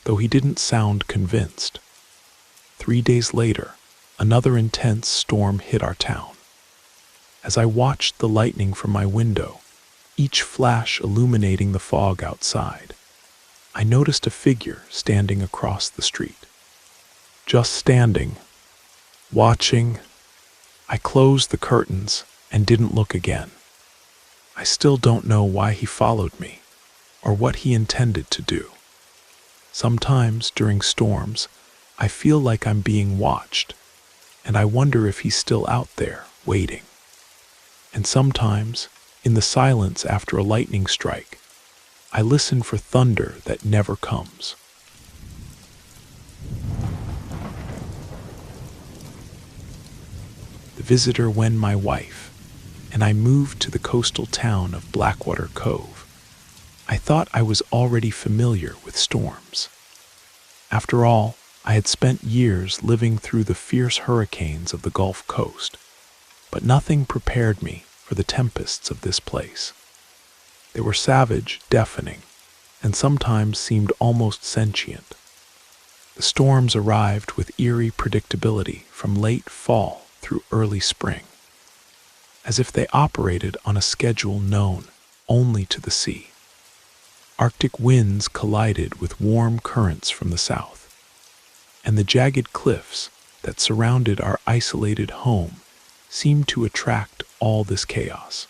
though he didn't sound convinced. 3 days later, another intense storm hit our town. As I watched the lightning from my window, each flash illuminating the fog outside, I noticed a figure standing across the street. Just standing, watching. I closed the curtains and didn't look again. I still don't know why he followed me or what he intended to do. Sometimes during storms, I feel like I'm being watched, and I wonder if he's still out there, waiting. And sometimes, in the silence after a lightning strike, I listen for thunder that never comes. The visitor when my wife, and I moved to the coastal town of Blackwater Cove. I thought I was already familiar with storms. After all, I had spent years living through the fierce hurricanes of the Gulf Coast, but nothing prepared me for the tempests of this place. They were savage, deafening, and sometimes seemed almost sentient. The storms arrived with eerie predictability from late fall through early spring, as if they operated on a schedule known only to the sea. Arctic winds collided with warm currents from the south, and the jagged cliffs that surrounded our isolated home seemed to attract all this chaos.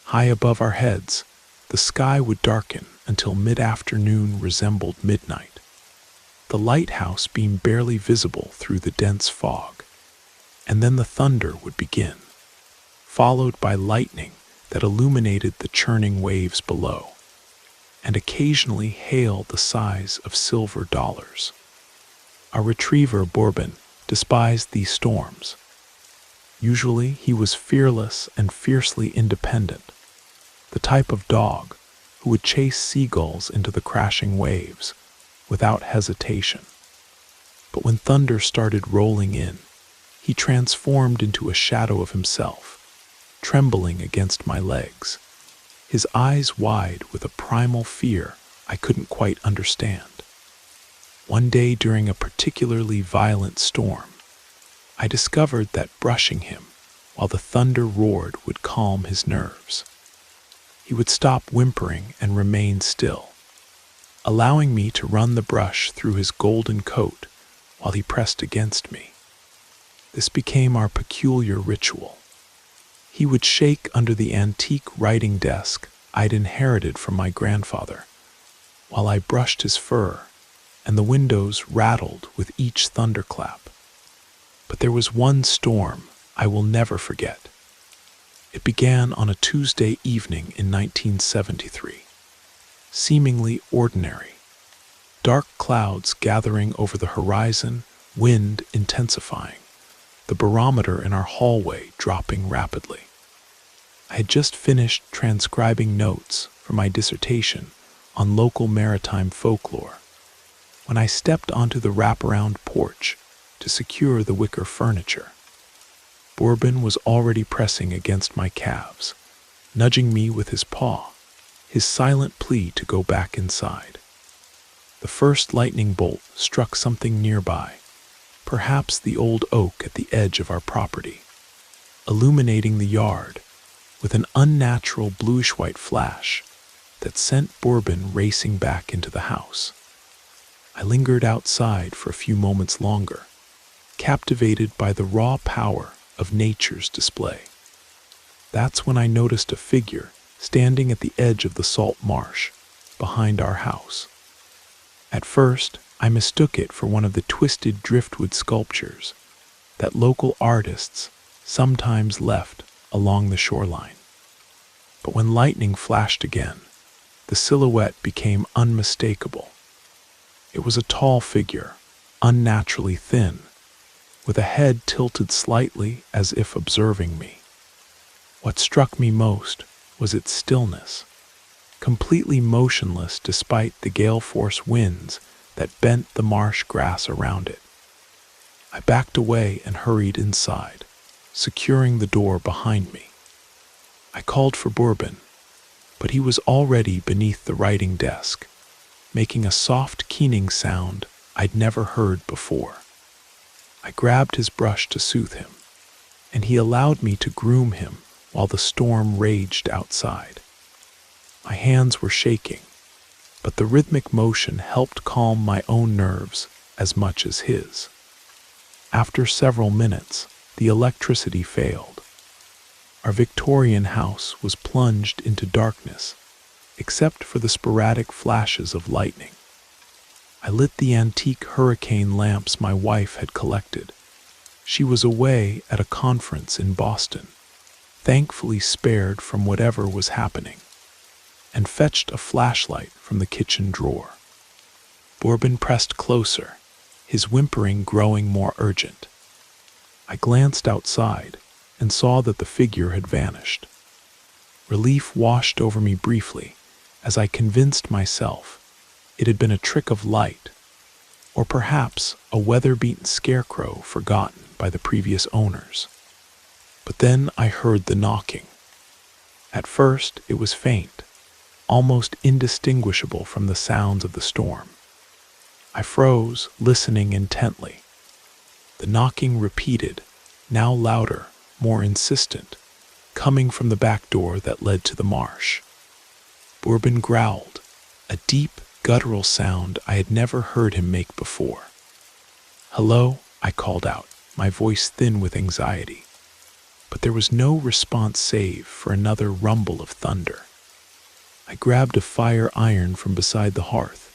High above our heads, the sky would darken until mid-afternoon resembled midnight, the lighthouse being barely visible through the dense fog, and then the thunder would begin, followed by lightning that illuminated the churning waves below, and occasionally hail the size of silver dollars. Our retriever, Bourbon, despised these storms. Usually he was fearless and fiercely independent, the type of dog who would chase seagulls into the crashing waves without hesitation. But when thunder started rolling in, He transformed into a shadow of himself, trembling against my legs, his eyes wide with a primal fear I couldn't quite understand. One day during a particularly violent storm, I discovered that brushing him while the thunder roared would calm his nerves. He would stop whimpering and remain still, allowing me to run the brush through his golden coat while he pressed against me. This became our peculiar ritual. He would shake under the antique writing desk I'd inherited from my grandfather, while I brushed his fur, and the windows rattled with each thunderclap. But there was one storm I will never forget. It began on a Tuesday evening in 1973. Seemingly ordinary. Dark clouds gathering over the horizon, wind intensifying, the barometer in our hallway dropping rapidly. I had just finished transcribing notes for my dissertation on local maritime folklore when I stepped onto the wraparound porch to secure the wicker furniture. Bourbon was already pressing against my calves, nudging me with his paw, his silent plea to go back inside. The first lightning bolt struck something nearby, perhaps the old oak at the edge of our property, illuminating the yard with an unnatural bluish-white flash that sent Bourbon racing back into the house. I lingered outside for a few moments longer, captivated by the raw power of nature's display. That's when I noticed a figure standing at the edge of the salt marsh behind our house. At first, I mistook it for one of the twisted driftwood sculptures that local artists sometimes left along the shoreline. But when lightning flashed again, the silhouette became unmistakable. It was a tall figure, unnaturally thin, with a head tilted slightly as if observing me. What struck me most was its stillness, completely motionless despite the gale-force winds that bent the marsh grass around it. I backed away and hurried inside, securing the door behind me. I called for Bourbon, but he was already beneath the writing desk, making a soft keening sound I'd never heard before. I grabbed his brush to soothe him, and he allowed me to groom him while the storm raged outside. My hands were shaking, but the rhythmic motion helped calm my own nerves as much as his. After several minutes, the electricity failed. Our Victorian house was plunged into darkness, except for the sporadic flashes of lightning. I lit the antique hurricane lamps my wife had collected. She was away at a conference in Boston, thankfully spared from whatever was happening, and fetched a flashlight from the kitchen drawer. Bourbon pressed closer, his whimpering growing more urgent. I glanced outside and saw that the figure had vanished. Relief washed over me briefly as I convinced myself it had been a trick of light, or perhaps a weather-beaten scarecrow forgotten by the previous owners. But then I heard the knocking. At first it was faint, almost indistinguishable from the sounds of the storm. I froze, listening intently. The knocking repeated, now louder, more insistent, coming from the back door that led to the marsh. Bourbon growled, a deep, guttural sound I had never heard him make before. "Hello," I called out, my voice thin with anxiety. But there was no response save for another rumble of thunder. I grabbed a fire iron from beside the hearth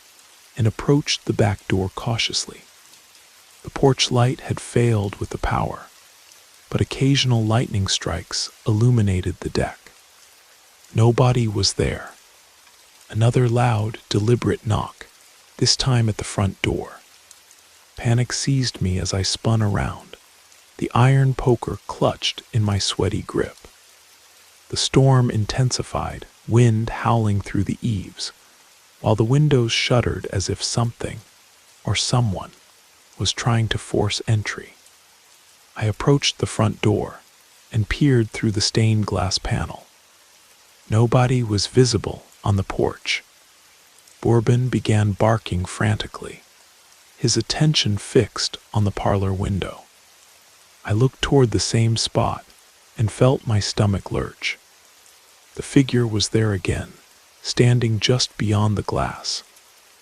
and approached the back door cautiously. The porch light had failed with the power, but occasional lightning strikes illuminated the deck. Nobody was there. Another loud, deliberate knock, this time at the front door. Panic seized me as I spun around, the iron poker clutched in my sweaty grip. The storm intensified, wind howling through the eaves, while the windows shuddered as if something, or someone, was trying to force entry. I approached the front door and peered through the stained glass panel. Nobody was visible on the porch. Bourbon began barking frantically, his attention fixed on the parlor window. I looked toward the same spot and felt my stomach lurch. The figure was there again, standing just beyond the glass,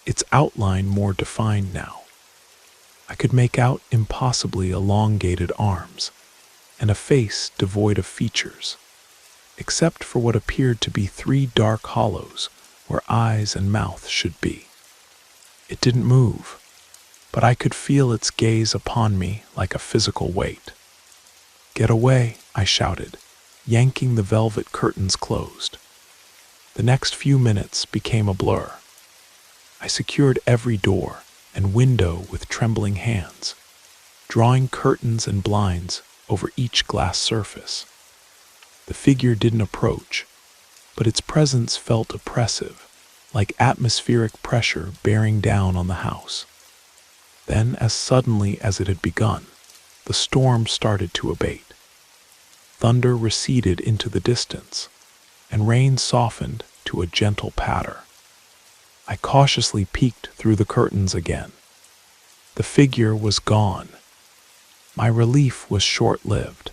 its outline more defined now. I could make out impossibly elongated arms and a face devoid of features, except for what appeared to be 3 dark hollows where eyes and mouth should be. It didn't move, but I could feel its gaze upon me like a physical weight. "Get away," I shouted, yanking the velvet curtains closed. The next few minutes became a blur. I secured every door and window with trembling hands, drawing curtains and blinds over each glass surface. The figure didn't approach, but its presence felt oppressive, like atmospheric pressure bearing down on the house. Then, as suddenly as it had begun, the storm started to abate. Thunder receded into the distance, and rain softened to a gentle patter. I cautiously peeked through the curtains again. The figure was gone. My relief was short-lived.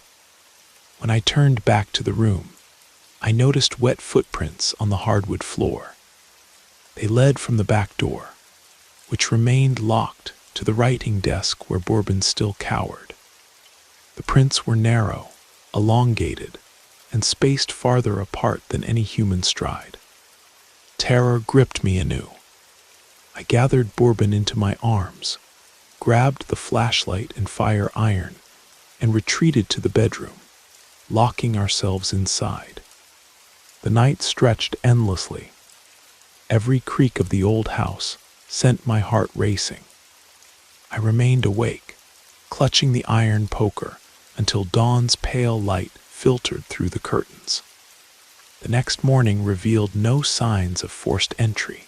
When I turned back to the room, I noticed wet footprints on the hardwood floor. They led from the back door, which remained locked, to the writing desk where Bourbon still cowered. The prints were narrow, elongated, and spaced farther apart than any human stride. Terror gripped me anew. I gathered Bourbon into my arms, grabbed the flashlight and fire iron, and retreated to the bedroom, locking ourselves inside. The night stretched endlessly. Every creak of the old house sent my heart racing. I remained awake, clutching the iron poker until dawn's pale light filtered through the curtains. The next morning revealed no signs of forced entry,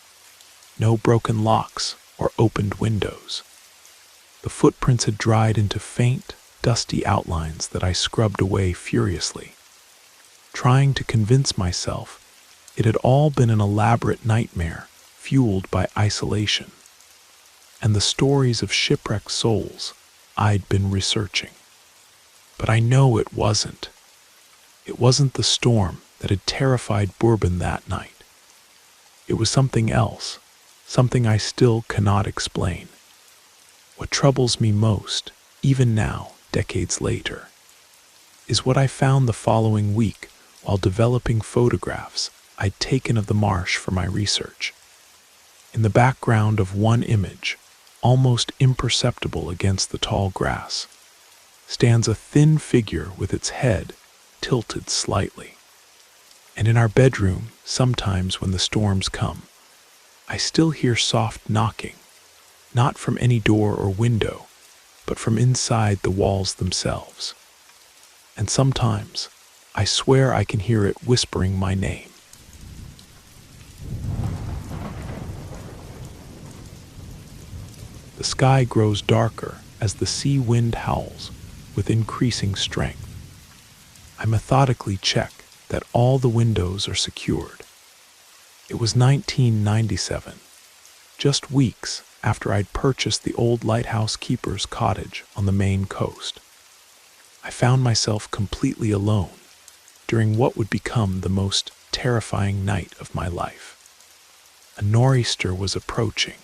no broken locks or opened windows. The footprints had dried into faint, dusty outlines that I scrubbed away furiously, trying to convince myself it had all been an elaborate nightmare fueled by isolation and the stories of shipwrecked souls I'd been researching. But I know it wasn't. It wasn't the storm that had terrified Bourbon that night. It was something else, something I still cannot explain. What troubles me most, even now, decades later, is what I found the following week while developing photographs I'd taken of the marsh for my research. In the background of one image, almost imperceptible against the tall grass, stands a thin figure with its head tilted slightly. And in our bedroom, sometimes when the storms come, I still hear soft knocking, not from any door or window, but from inside the walls themselves. And sometimes, I swear I can hear it whispering my name. The sky grows darker as the sea wind howls with increasing strength. I methodically check that all the windows are secured. It was 1997, just weeks after I'd purchased the old lighthouse keeper's cottage on the Maine coast. I found myself completely alone during what would become the most terrifying night of my life. A nor'easter was approaching,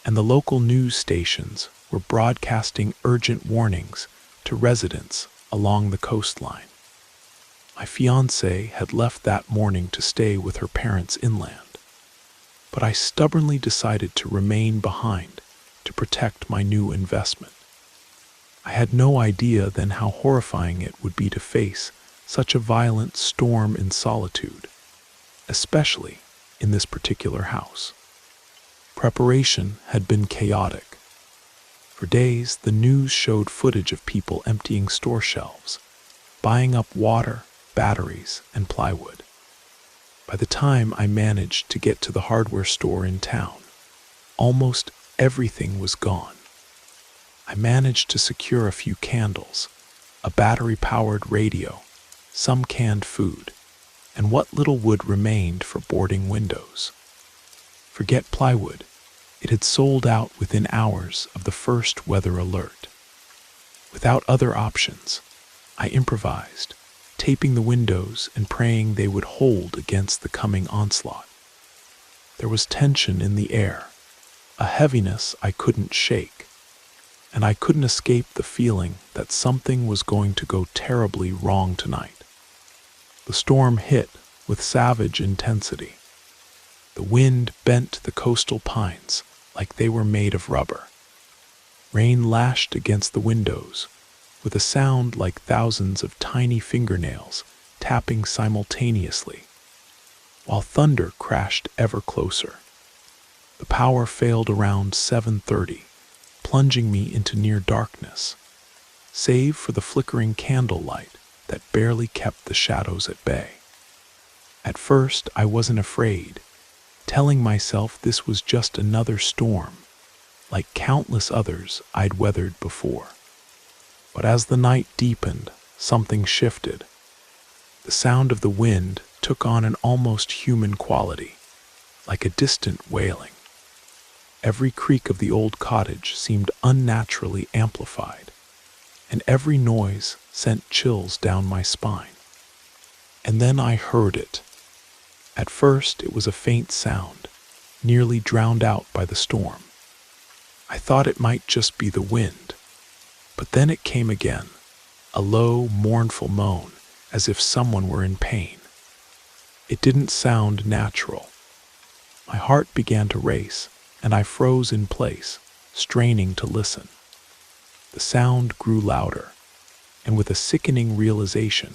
and the local news stations were broadcasting urgent warnings to residents along the coastline. My fiancée had left that morning to stay with her parents inland, but I stubbornly decided to remain behind to protect my new investment. I had no idea then how horrifying it would be to face such a violent storm in solitude, especially in this particular house. Preparation had been chaotic. For days, the news showed footage of people emptying store shelves, buying up water, batteries, and plywood. By the time I managed to get to the hardware store in town, almost everything was gone. I managed to secure a few candles a battery-powered radio, some canned food, and what little wood remained for boarding windows. Forget plywood. It had sold out within hours of the first weather alert. Without other options, I improvised, taping the windows and praying they would hold against the coming onslaught. There was tension in the air, a heaviness I couldn't shake, and I couldn't escape the feeling that something was going to go terribly wrong tonight. The storm hit with savage intensity. The wind bent the coastal pines like they were made of rubber. Rain lashed against the windows with a sound like thousands of tiny fingernails tapping simultaneously, while thunder crashed ever closer. The power failed around 7:30, plunging me into near darkness, save for the flickering candlelight that barely kept the shadows at bay. At first, I wasn't afraid, telling myself this was just another storm, like countless others I'd weathered before. But as the night deepened, something shifted. The sound of the wind took on an almost human quality, like a distant wailing. Every creak of the old cottage seemed unnaturally amplified, and every noise sent chills down my spine. And then I heard it. At first, it was a faint sound, nearly drowned out by the storm. I thought it might just be the wind, but then it came again, a low, mournful moan, as if someone were in pain. It didn't sound natural. My heart began to race, and I froze in place, straining to listen. The sound grew louder, and with a sickening realization,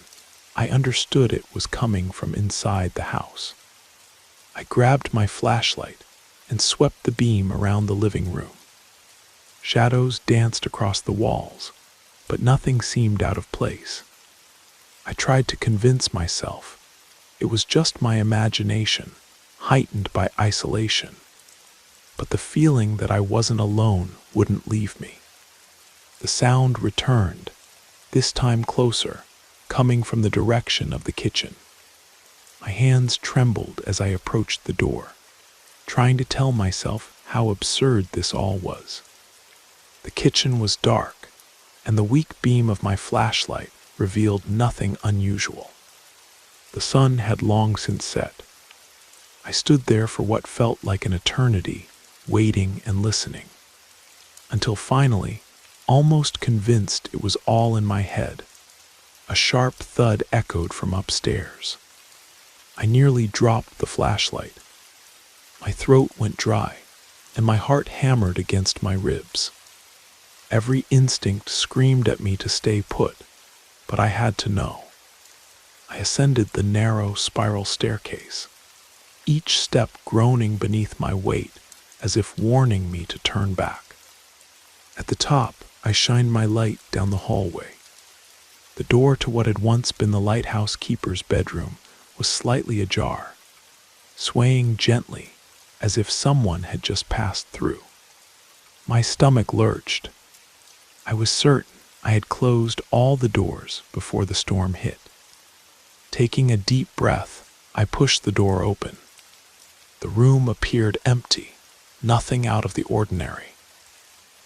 I understood it was coming from inside the house. I grabbed my flashlight and swept the beam around the living room. Shadows danced across the walls, but nothing seemed out of place. I tried to convince myself it was just my imagination, heightened by isolation, but the feeling that I wasn't alone wouldn't leave me. The sound returned, this time closer, coming from the direction of the kitchen. My hands trembled as I approached the door, trying to tell myself how absurd this all was. The kitchen was dark, and the weak beam of my flashlight revealed nothing unusual. The sun had long since set. I stood there for what felt like an eternity, waiting and listening, until finally, almost convinced it was all in my head, a sharp thud echoed from upstairs. I nearly dropped the flashlight. My throat went dry, and my heart hammered against my ribs. Every instinct screamed at me to stay put, but I had to know. I ascended the narrow spiral staircase, each step groaning beneath my weight as if warning me to turn back. At the top, I shined my light down the hallway. The door to what had once been the lighthouse keeper's bedroom was slightly ajar, swaying gently as if someone had just passed through. My stomach lurched. I was certain I had closed all the doors before the storm hit. Taking a deep breath, I pushed the door open. The room appeared empty, nothing out of the ordinary.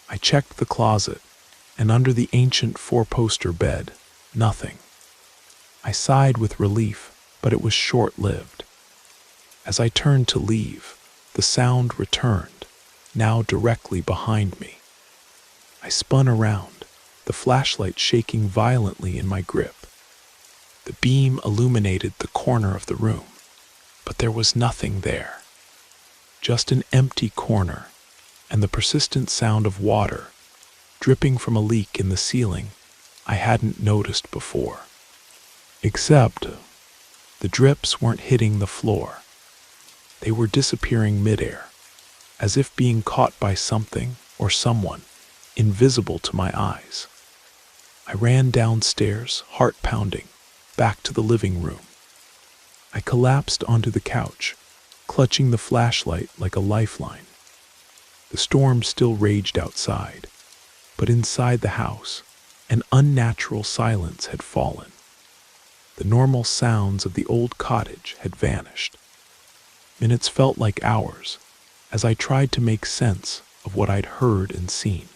I checked the closet, and under the ancient four-poster bed, nothing. I sighed with relief, but it was short-lived. As I turned to leave, the sound returned, now directly behind me. I spun around, the flashlight shaking violently in my grip. The beam illuminated the corner of the room, but there was nothing there. Just an empty corner, and the persistent sound of water dripping from a leak in the ceiling I hadn't noticed before. Except, the drips weren't hitting the floor. They were disappearing midair, as if being caught by something or someone invisible to my eyes. I ran downstairs, heart pounding, back to the living room. I collapsed onto the couch, clutching the flashlight like a lifeline. The storm still raged outside, but inside the house, An unnatural silence had fallen. The normal sounds of the old cottage had vanished. Minutes felt like hours as I tried to make sense of what I'd heard and seen.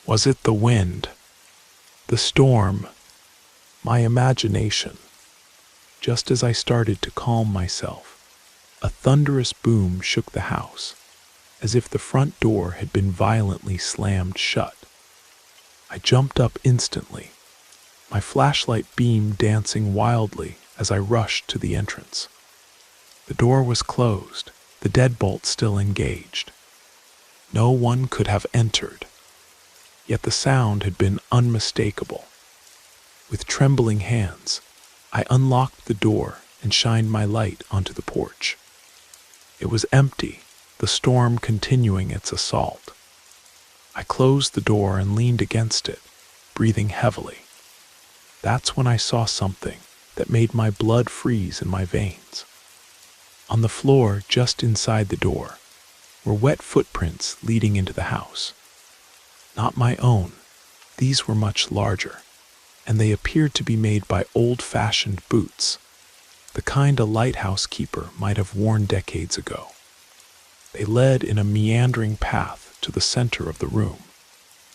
Was it the wind? The storm? My imagination? Just as I started to calm myself, a thunderous boom shook the house, as if the front door had been violently slammed shut. I jumped up instantly, my flashlight beam dancing wildly as I rushed to the entrance. The door was closed, the deadbolt still engaged. No one could have entered, yet the sound had been unmistakable. With trembling hands, I unlocked the door and shined my light onto the porch. It was empty, the storm continuing its assault. I closed the door and leaned against it, breathing heavily. That's when I saw something that made my blood freeze in my veins. On the floor just inside the door were wet footprints leading into the house. Not my own, these were much larger, and they appeared to be made by old-fashioned boots, the kind a lighthouse keeper might have worn decades ago. They led in a meandering path to the center of the room,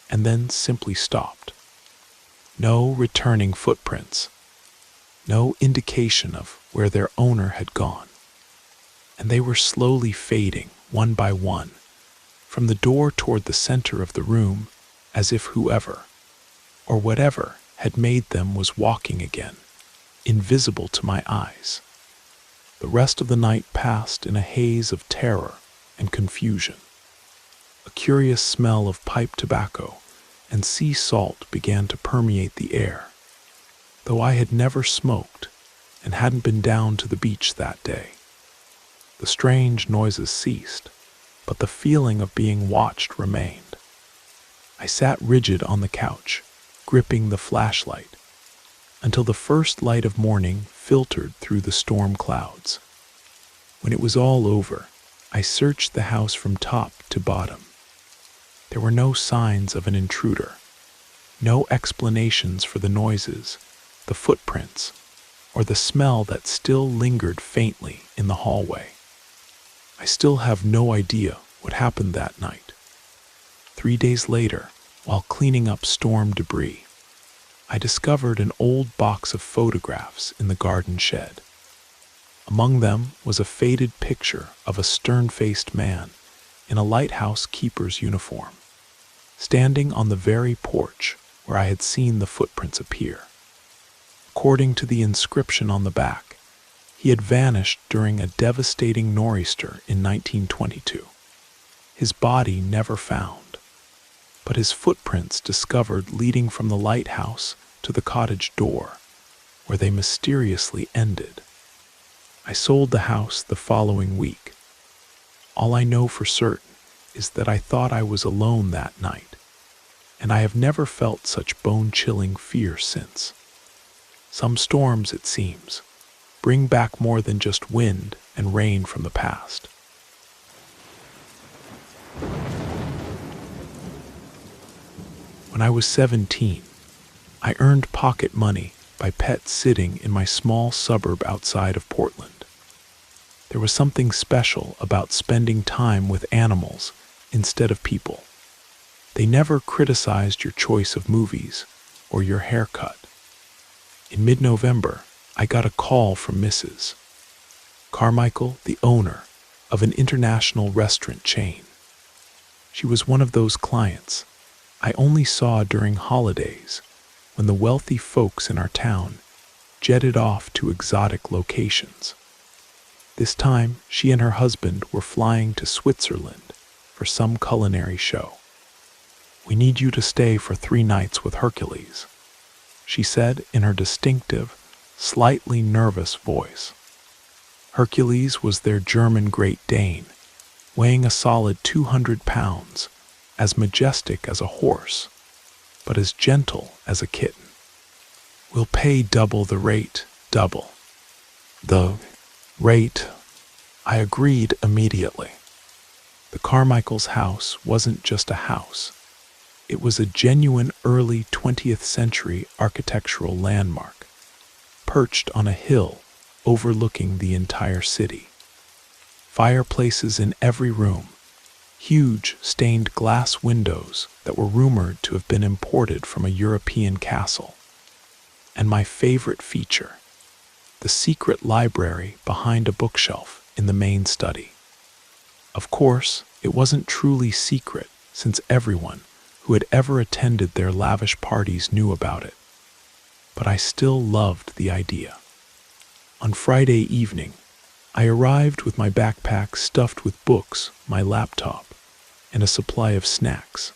and then simply stopped. No returning footprints, no indication of where their owner had gone. And they were slowly fading, one by one, from the door toward the center of the room, as if whoever, or whatever, had made them was walking again, invisible to my eyes. The rest of the night passed in a haze of terror and confusion. A curious smell of pipe tobacco and sea salt began to permeate the air, though I had never smoked and hadn't been down to the beach that day. The strange noises ceased, but the feeling of being watched remained. I sat rigid on the couch, gripping the flashlight, until the first light of morning filtered through the storm clouds. When it was all over, I searched the house from top to bottom. There were no signs of an intruder, no explanations for the noises, the footprints, or the smell that still lingered faintly in the hallway. I still have no idea what happened that night. 3 days later, while cleaning up storm debris, I discovered an old box of photographs in the garden shed. Among them was a faded picture of a stern-faced man in a lighthouse keeper's uniform, standing on the very porch where I had seen the footprints appear. According to the inscription on the back, he had vanished during a devastating nor'easter in 1922. His body never found, but his footprints discovered leading from the lighthouse to the cottage door, where they mysteriously ended. I sold the house the following week. All I know for certain is that I thought I was alone that night, and I have never felt such bone-chilling fear since. Some storms, it seems, bring back more than just wind and rain from the past. When I was 17, I earned pocket money by pet sitting in my small suburb outside of Portland. There was something special about spending time with animals instead of people. They never criticized your choice of movies or your haircut. In mid-November, I got a call from Mrs. Carmichael, the owner of an international restaurant chain. She was one of those clients I only saw during holidays when the wealthy folks in our town jetted off to exotic locations. This time, she and her husband were flying to Switzerland for some culinary show. "We need you to stay for 3 nights with Hercules," she said in her distinctive, slightly nervous voice. Hercules was their German Great Dane, weighing a solid 200 pounds, as majestic as a horse, but as gentle as a kitten. "We'll pay double the rate, double the rate." I agreed immediately. The Carmichael's house wasn't just a house. It was a genuine early 20th century architectural landmark, perched on a hill overlooking the entire city. Fireplaces in every room, huge stained glass windows that were rumored to have been imported from a European castle. And my favorite feature, the secret library behind a bookshelf in the main study. Of course, it wasn't truly secret since everyone who had ever attended their lavish parties knew about it. But I still loved the idea. On Friday evening, I arrived with my backpack stuffed with books, my laptop, and a supply of snacks.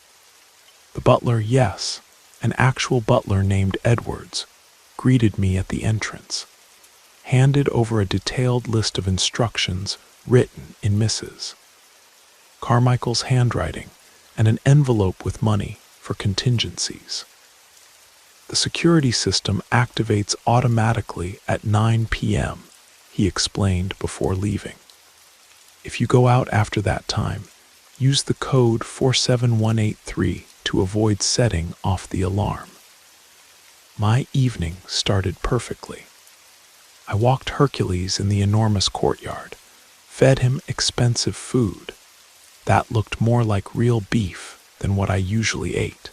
The butler, yes, an actual butler named Edwards, greeted me at the entrance, handed over a detailed list of instructions written in Mrs. Carmichael's handwriting and an envelope with money for contingencies. The security system activates automatically at 9 p.m., he explained before leaving. If you go out after that time, use the code 47183 to avoid setting off the alarm. My evening started perfectly. I walked Hercules in the enormous courtyard, fed him expensive food that looked more like real beef than what I usually ate,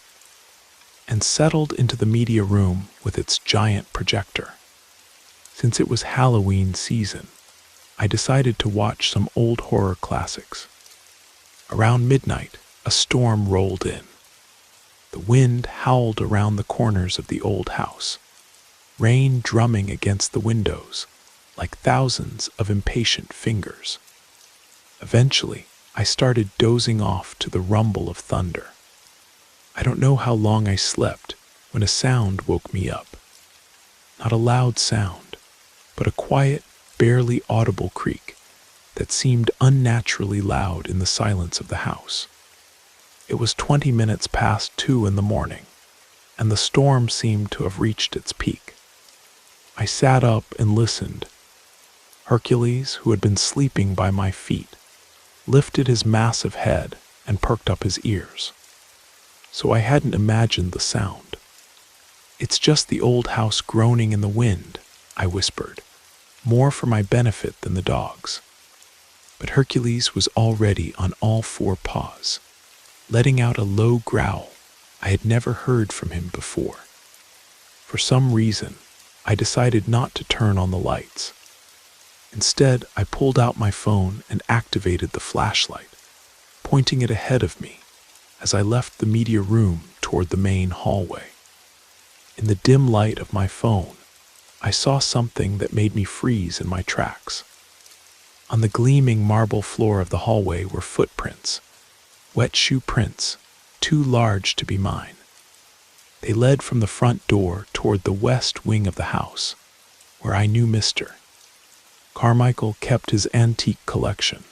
and settled into the media room with its giant projector. Since it was Halloween season, I decided to watch some old horror classics. Around midnight, a storm rolled in. The wind howled around the corners of the old house, rain drumming against the windows like thousands of impatient fingers. Eventually, I started dozing off to the rumble of thunder. I don't know how long I slept when a sound woke me up. Not a loud sound, but a quiet, barely audible creak that seemed unnaturally loud in the silence of the house. It was 20 minutes past 2 in the morning, and the storm seemed to have reached its peak. I sat up and listened. Hercules, who had been sleeping by my feet, lifted his massive head and perked up his ears. So I hadn't imagined the sound. "It's just the old house groaning in the wind," I whispered, more for my benefit than the dog's. But Hercules was already on all four paws, letting out a low growl I had never heard from him before. For some reason, I decided not to turn on the lights. Instead, I pulled out my phone and activated the flashlight, pointing it ahead of me as I left the media room toward the main hallway. In the dim light of my phone, I saw something that made me freeze in my tracks. On the gleaming marble floor of the hallway were footprints, wet shoe prints, too large to be mine. They led from the front door toward the west wing of the house, where I knew Mr. Carmichael kept his antique collection.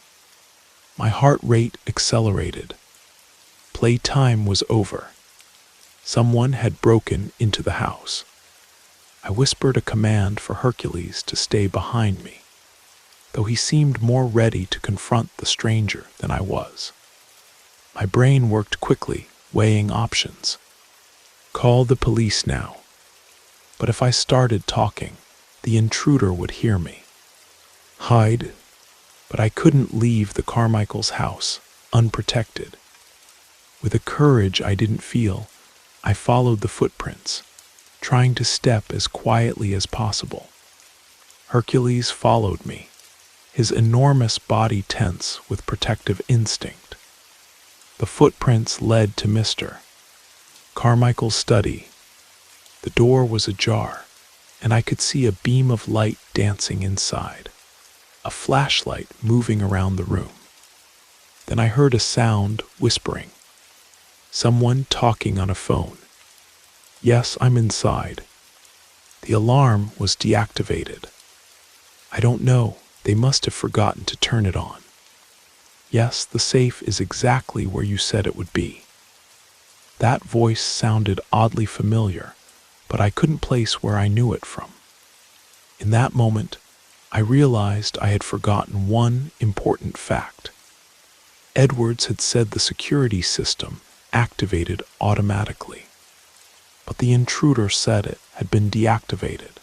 My heart rate accelerated. Playtime was over. Someone had broken into the house. I whispered a command for Hercules to stay behind me, though he seemed more ready to confront the stranger than I was. My brain worked quickly, weighing options. Call the police now. But if I started talking, the intruder would hear me. Hide, but I couldn't leave the Carmichael's house unprotected. With a courage I didn't feel, I followed the footprints, trying to step as quietly as possible. Hercules followed me, his enormous body tense with protective instinct. The footprints led to Mr. Carmichael's study. The door was ajar, and I could see a beam of light dancing inside, a flashlight moving around the room. Then I heard a sound whispering. Someone talking on a phone. Yes, I'm inside. The alarm was deactivated. I don't know, they must have forgotten to turn it on. Yes, the safe is exactly where you said it would be. That voice sounded oddly familiar, but I couldn't place where I knew it from. In that moment, I realized I had forgotten one important fact. Edwards had said the security system activated automatically. But the intruder said it had been deactivated.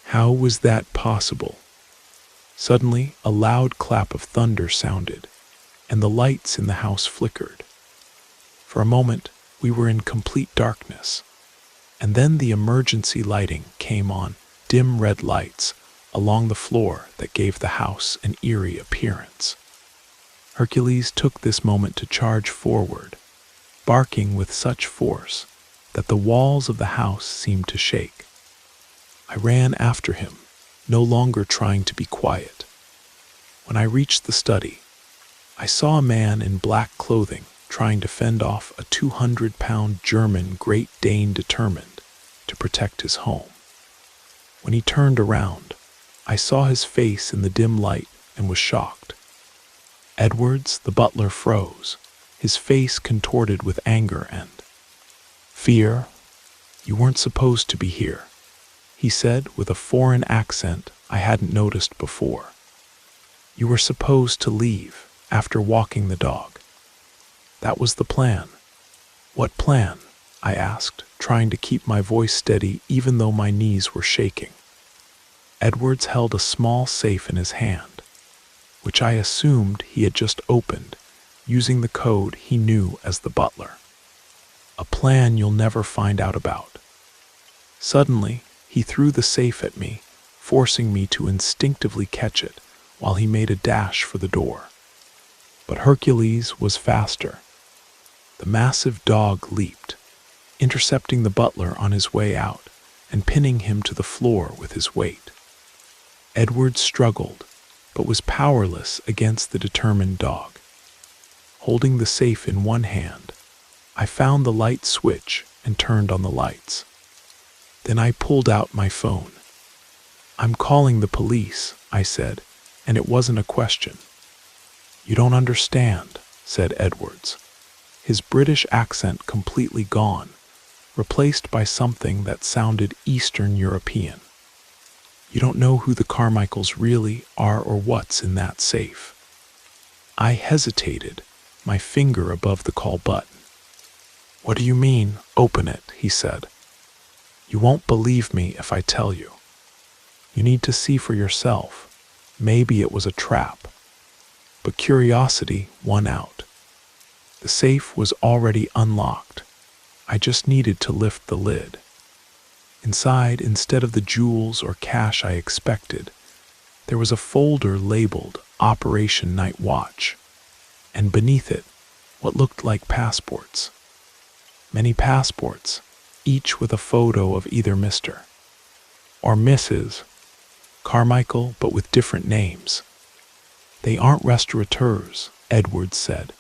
How was that possible? Suddenly, a loud clap of thunder sounded, and the lights in the house flickered. For a moment, we were in complete darkness, and then the emergency lighting came on, dim red lights along the floor that gave the house an eerie appearance. Hercules took this moment to charge forward, barking with such force that the walls of the house seemed to shake. I ran after him, no longer trying to be quiet. When I reached the study, I saw a man in black clothing trying to fend off a 200-pound German Great Dane determined to protect his home. When he turned around, I saw his face in the dim light and was shocked. Edwards, the butler, froze, his face contorted with anger and fear. "You weren't supposed to be here," he said with a foreign accent I hadn't noticed before. "You were supposed to leave after walking the dog. That was the plan." "What plan?" I asked, trying to keep my voice steady even though my knees were shaking. Edwards held a small safe in his hand, which I assumed he had just opened, using the code he knew as the butler. "A plan you'll never find out about." Suddenly, he threw the safe at me, forcing me to instinctively catch it while he made a dash for the door. But Hercules was faster. The massive dog leaped, intercepting the butler on his way out and pinning him to the floor with his weight. Edward struggled, but was powerless against the determined dog. Holding the safe in one hand, I found the light switch and turned on the lights. Then I pulled out my phone. "I'm calling the police," I said, and it wasn't a question. "You don't understand," said Edwards, his British accent completely gone, replaced by something that sounded Eastern European. "You don't know who the Carmichaels really are or what's in that safe." I hesitated, my finger above the call button. "What do you mean, open it?" he said. "You won't believe me if I tell you. You need to see for yourself. Maybe it was a trap." But curiosity won out. The safe was already unlocked. I just needed to lift the lid. Inside, instead of the jewels or cash I expected, there was a folder labeled Operation Night Watch, and beneath it, what looked like passports. Many passports, each with a photo of either Mr. or Mrs. Carmichael, but with different names. "They aren't restaurateurs," Edwards said.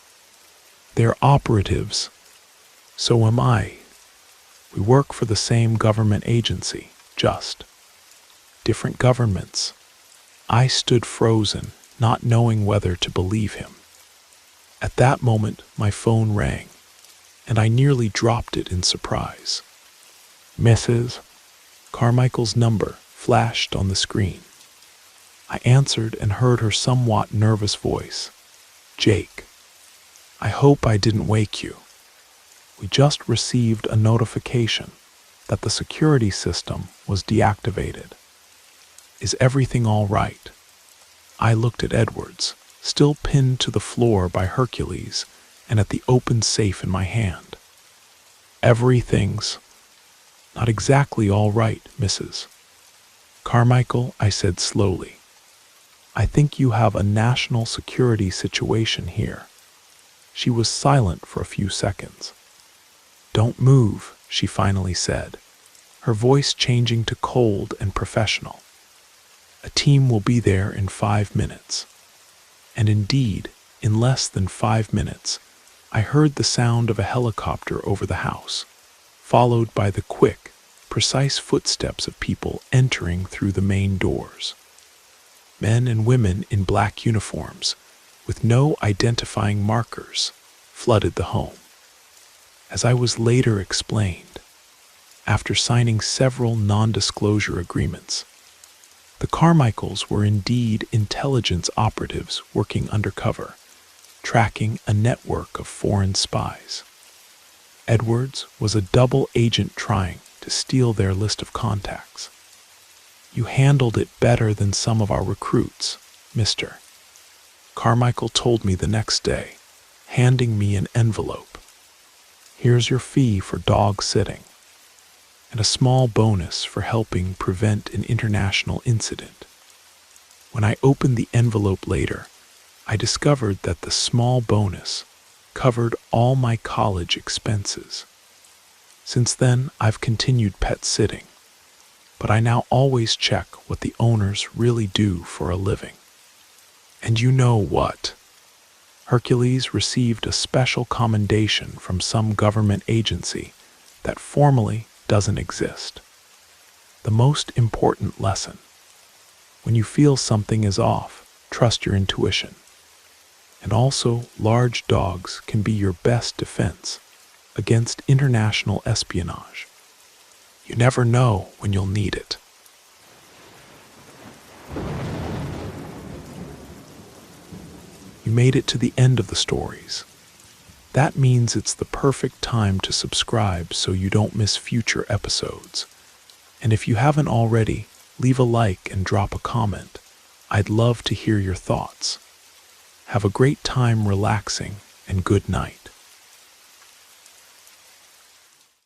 "They're operatives. So am I. We work for the same government agency, just different governments." I stood frozen, not knowing whether to believe him. At that moment, my phone rang, and I nearly dropped it in surprise. Mrs. Carmichael's number flashed on the screen. I answered and heard her somewhat nervous voice. "Jake, I hope I didn't wake you. We just received a notification that the security system was deactivated. Is everything all right?" I looked at Edwards, still pinned to the floor by Hercules, and at the open safe in my hand. "Everything's not exactly all right, Mrs. Carmichael," I said slowly. "I think you have a national security situation here." She was silent for a few seconds. "Don't move," she finally said, her voice changing to cold and professional. "A team will be there in 5 minutes." And indeed, in less than 5 minutes, I heard the sound of a helicopter over the house, followed by the quick, precise footsteps of people entering through the main doors. Men and women in black uniforms, with no identifying markers, flooded the home. As I was later explained, after signing several non-disclosure agreements, the Carmichaels were indeed intelligence operatives working undercover, tracking a network of foreign spies. Edwards was a double agent trying to steal their list of contacts. You handled it better than some of our recruits, Mr. Carmichael told me the next day, handing me an envelope. Here's your fee for dog sitting, and a small bonus for helping prevent an international incident. When I opened the envelope later, I discovered that the small bonus covered all my college expenses. Since then, I've continued pet sitting, but I now always check what the owners really do for a living. And you know what? Hercules received a special commendation from some government agency that formally doesn't exist. The most important lesson: when you feel something is off, trust your intuition. And also, large dogs can be your best defense against international espionage. You never know when you'll need it. You made it to the end of the stories. That means it's the perfect time to subscribe so you don't miss future episodes. And if you haven't already, leave a like and drop a comment. I'd love to hear your thoughts. Have a great time relaxing, and good night.